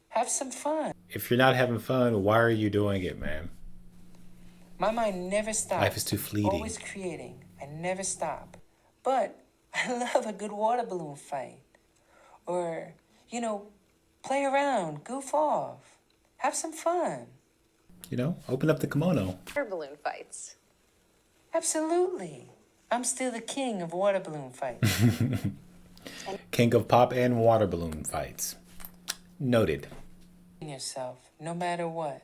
Have some fun. If you're not having fun, why are you doing it, man? My mind never stops. Life is too fleeting. Always creating. I never stop. But I love a good water balloon fight. Or, play around, goof off. Have some fun. Open up the kimono. Air balloon fights. Absolutely. I'm still the king of water balloon fights. King of pop and water balloon fights. Noted. Yourself, no matter what.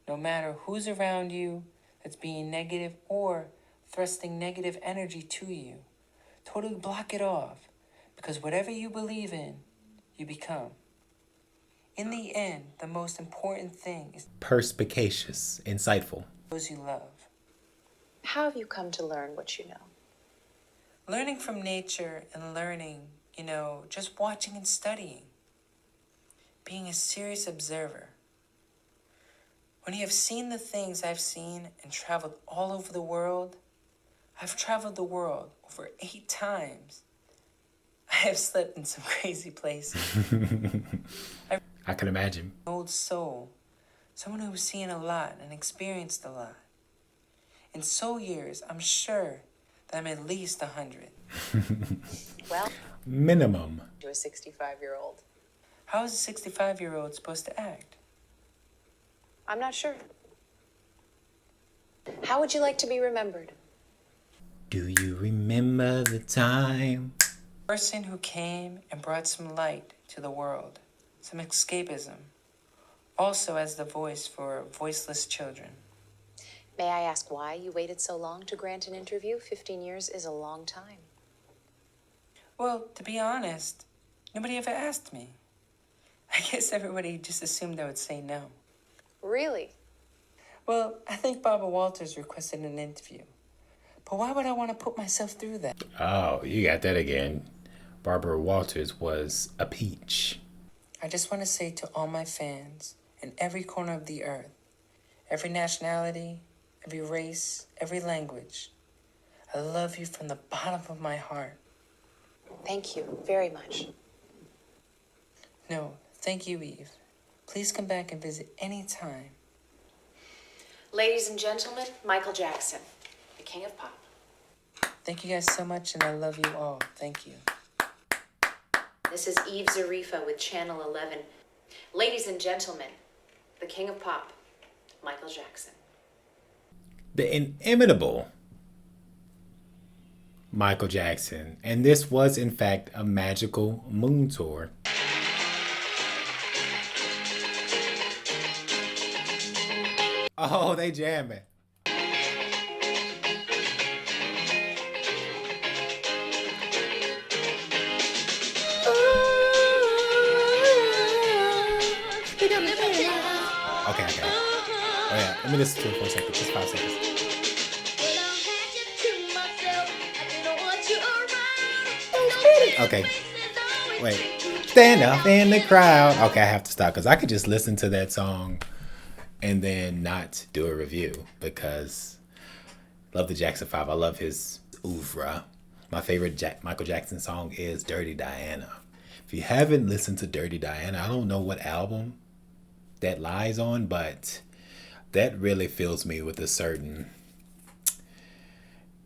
No matter who's around you that's being negative or thrusting negative energy to you. Totally block it off. Because whatever you believe in, you become. In the end, the most important thing is Perspicacious. Insightful. those you love. How have you come to learn what you know? Learning from nature and learning, just watching and studying. Being a serious observer. When you have seen the things I've seen and traveled all over the world, I've traveled the world over 8 times. I have slept in some crazy places. I can imagine. Old soul. Someone who's seen a lot and experienced a lot. In soul years, I'm sure that I'm at least 100. Well, Minimum. to a 65-year-old. How is a 65-year-old supposed to act? I'm not sure. How would you like to be remembered? Do you remember the time? Person who came and brought some light to the world, some escapism, also as the voice for voiceless children. May I ask why you waited so long to grant an interview? 15 years is a long time. Well, to be honest, nobody ever asked me. I guess everybody just assumed I would say no. Really? Well, I think Barbara Walters requested an interview. But why would I want to put myself through that? Oh, you got that again. Barbara Walters was a peach. I just want to say to all my fans in every corner of the earth, every nationality, every race, every language, I love you from the bottom of my heart. Thank you very much. No, thank you, Eve. Please come back and visit any time. Ladies and gentlemen, Michael Jackson, the king of pop. Thank you guys so much, and I love you all. Thank you. This is Eve Zarifa with Channel 11. Ladies and gentlemen, the king of pop, Michael Jackson. The inimitable Michael Jackson. And this was, in fact, a magical moon tour. Oh, they jamming. Okay, okay. Oh yeah, let me listen to it for a second. Just 5 seconds. Okay. Wait. Stand up in the crowd. Okay, I have to stop because I could just listen to that song and then not do a review because I love the Jackson 5. I love his oeuvre. My favorite Michael Jackson song is Dirty Diana. If you haven't listened to Dirty Diana, I don't know what album that lies on, but that really fills me with a certain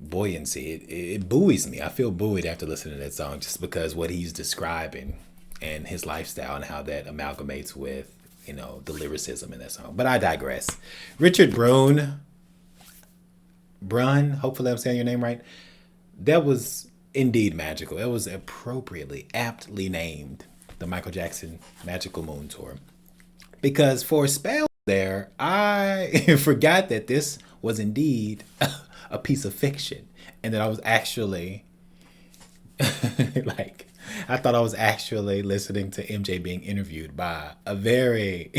buoyancy. It buoys me. I feel buoyed after listening to that song just because what he's describing and his lifestyle and how that amalgamates with, the lyricism in that song. But I digress. Richard Brun, hopefully I'm saying your name right. That was indeed magical. It was appropriately, aptly named the Michael Jackson Magical Moon Tour. Because for a spell there, I forgot that this was indeed a piece of fiction. And that I was actually, I thought I was actually listening to MJ being interviewed by a very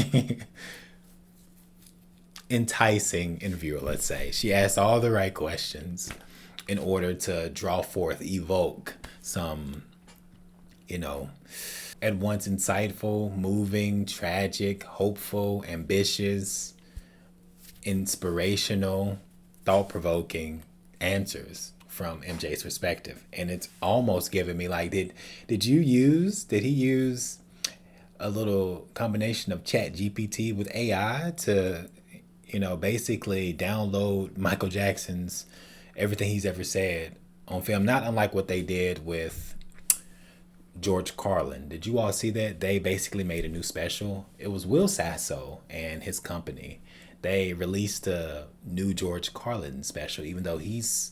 enticing interviewer, let's say. She asked all the right questions in order to evoke some, at once insightful, moving, tragic, hopeful, ambitious, inspirational, thought-provoking answers from MJ's perspective. And it's almost giving me like, did he use a little combination of Chat GPT with AI to, basically download Michael Jackson's everything he's ever said on film, not unlike what they did with George Carlin. Did you all see that? They basically made a new special. It was Will Sasso and his company. They released a new George Carlin special, even though he's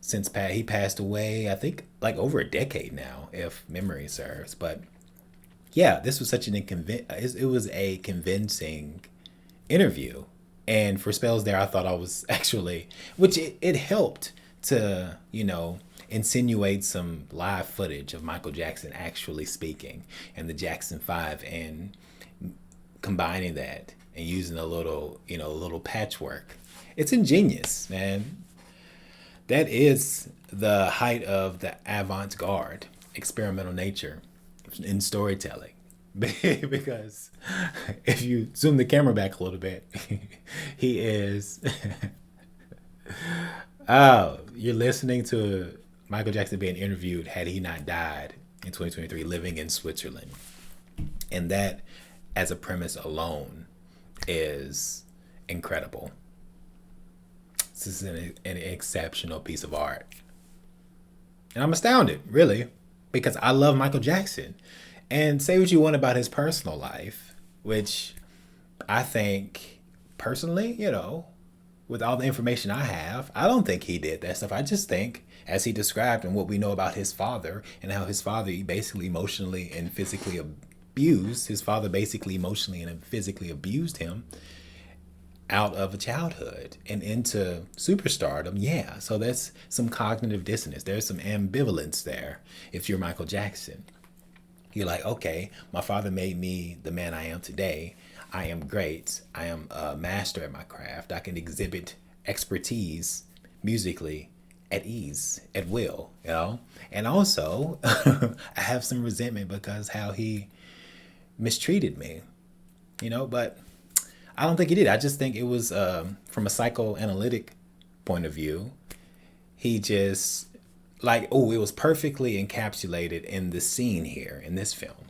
he passed away, I think, like over a decade now, if memory serves. But yeah, this was such it was a convincing interview. And for spells there, I thought I was actually, which it helped to, insinuate some live footage of Michael Jackson actually speaking and the Jackson 5 and combining that and using a little patchwork. It's ingenious, man. That is the height of the avant-garde, experimental nature in storytelling. Because if you zoom the camera back a little bit, he is oh, you're listening to Michael Jackson being interviewed had he not died in 2023 living in Switzerland. And that as a premise alone is incredible. This is an exceptional piece of art. And I'm astounded, really, because I love Michael Jackson. And say what you want about his personal life, which I think personally, with all the information I have, I don't think he did that stuff. I just think, as he described and what we know about his father and how his father he basically emotionally and physically abused, his father basically emotionally and physically abused him out of a childhood and into superstardom. Yeah, so there's some cognitive dissonance. There's some ambivalence there if you're Michael Jackson. You're like, okay, my father made me the man I am today. I am great. I am a master at my craft. I can exhibit expertise musically at ease, at will, you know? And also, I have some resentment because how he mistreated me, you know? But I don't think he did. I just think it was from a psychoanalytic point of view, he just like, oh, it was perfectly encapsulated in the scene here in this film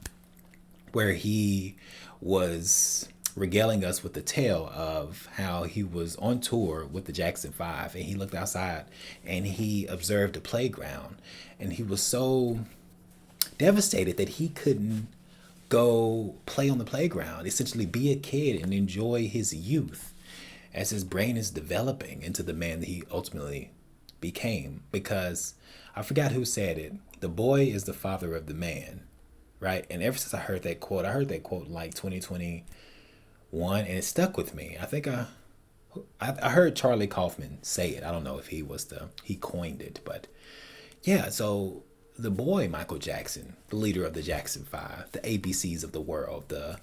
where he was regaling us with the tale of how he was on tour with the Jackson 5 and he looked outside and he observed a playground and he was so devastated that he couldn't go play on the playground, essentially be a kid and enjoy his youth as his brain is developing into the man that he ultimately became. Because I forgot who said it. The boy is the father of the man, right? And ever since I heard that quote in like 2021, and it stuck with me. I think I heard Charlie Kaufman say it. I don't know if he coined it, but yeah. So the boy Michael Jackson, the leader of the Jackson 5, the ABCs of the world, the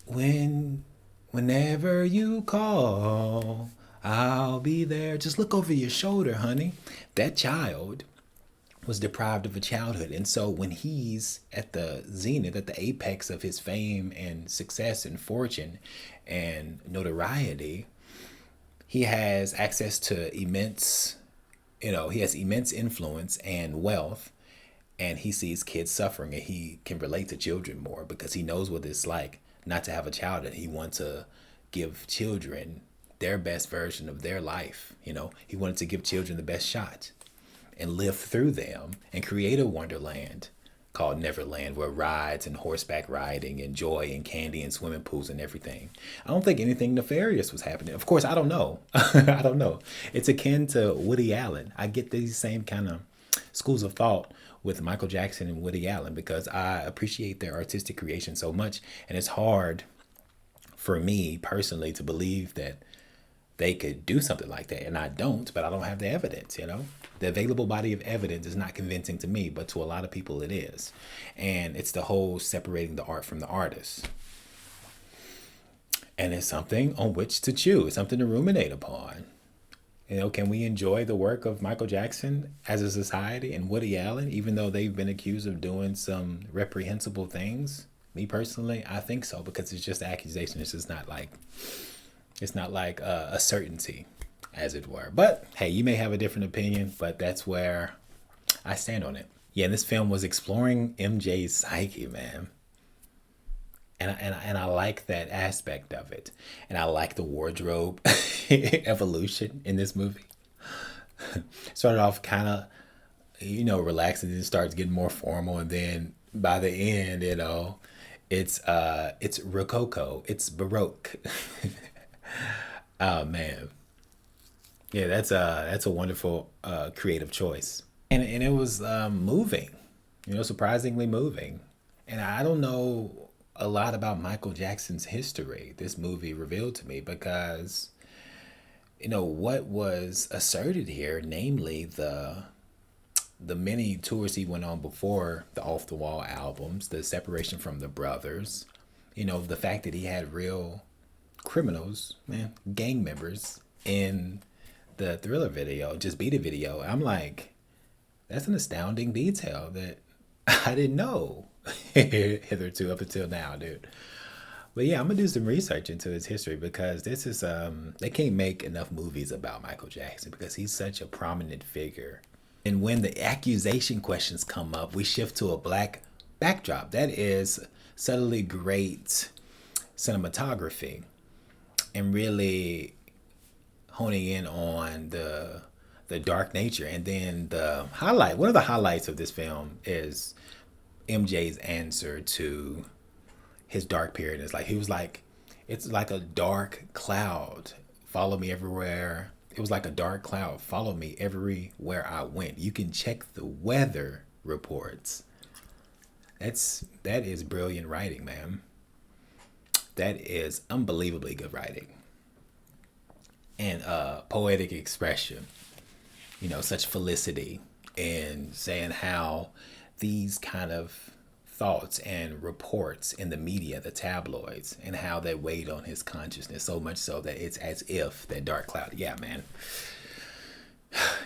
whenever you call, I'll be there. Just look over your shoulder, honey. That child was deprived of a childhood. And so when he's at the zenith, at the apex of his fame and success and fortune and notoriety, he has access to immense, he has immense influence and wealth. And he sees kids suffering and he can relate to children more because he knows what it's like not to have a child and he wants to give children their best version of their life. He wanted to give children the best shot and live through them and create a wonderland called Neverland where rides and horseback riding and joy and candy and swimming pools and everything. I don't think anything nefarious was happening. Of course, I don't know. I don't know. It's akin to Woody Allen. I get these same kind of schools of thought with Michael Jackson and Woody Allen because I appreciate their artistic creation so much. And it's hard for me personally to believe that they could do something like that. And I don't, but I don't have the evidence, The available body of evidence is not convincing to me, but to a lot of people it is. And it's the whole separating the art from the artist. And it's something on which to chew. It's something to ruminate upon. Can we enjoy the work of Michael Jackson as a society and Woody Allen, even though they've been accused of doing some reprehensible things? Me personally, I think so, because it's just accusation. It's not like a certainty, as it were. But hey, you may have a different opinion, but that's where I stand on it. Yeah, and this film was exploring MJ's psyche, man. And I like that aspect of it. And I like the wardrobe evolution in this movie. Started off kind of, relaxed and then starts getting more formal. And then by the end, it's Rococo. It's Baroque. Oh, man. Yeah, that's a wonderful creative choice. And it was moving, surprisingly moving. And I don't know a lot about Michael Jackson's history. This movie revealed to me because, what was asserted here, namely the many tours he went on before the Off the Wall albums, the separation from the brothers, the fact that he had real criminals, gang members in the Thriller video, Just Beat It video. I'm like, that's an astounding detail that I didn't know hitherto up until now, dude. But yeah, I'm gonna do some research into his history because this is they can't make enough movies about Michael Jackson because he's such a prominent figure. And when the accusation questions come up, we shift to a black backdrop. That is subtly great cinematography and really honing in on the dark nature. And then one of the highlights of this film is MJ's answer to his dark period. It's like it's like a dark cloud Follow me everywhere. It was like a dark cloud. Follow me everywhere I went. You can check the weather reports. That is brilliant writing, man. That is unbelievably good writing. And poetic expression. You know, such felicity and saying how these kind of thoughts and reports in the media, the tabloids, and how they weighed on his consciousness so much so that it's as if that dark cloud. Yeah, man.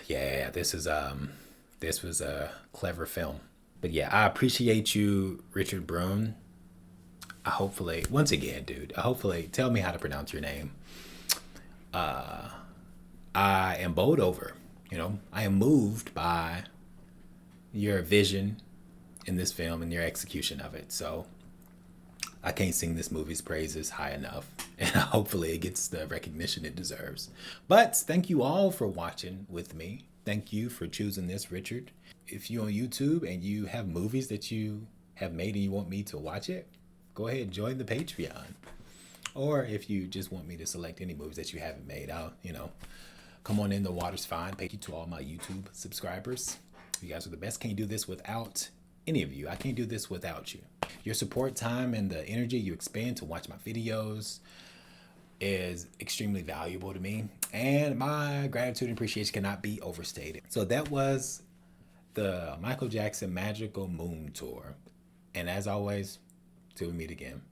Yeah, this was a clever film. But yeah, I appreciate you, Richard Brune. I hopefully, once again, dude, hopefully tell me how to pronounce your name. I am bowled over. You know, I am moved by your vision in this film and your execution of it. So I can't sing this movie's praises high enough. And hopefully it gets the recognition it deserves. But thank you all for watching with me. Thank you for choosing this, Richard. If you're on YouTube and you have movies that you have made and you want me to watch it, go ahead and join the Patreon. Or if you just want me to select any movies that you haven't made, I'll, come on in. The water's fine. Thank you to all my YouTube subscribers. You guys are the best. Can't do this without any of you. I can't do this without you. Your support, time, and the energy you expend to watch my videos is extremely valuable to me. And my gratitude and appreciation cannot be overstated. So that was the Michael Jackson Magical Moon Tour. And as always, till we meet again.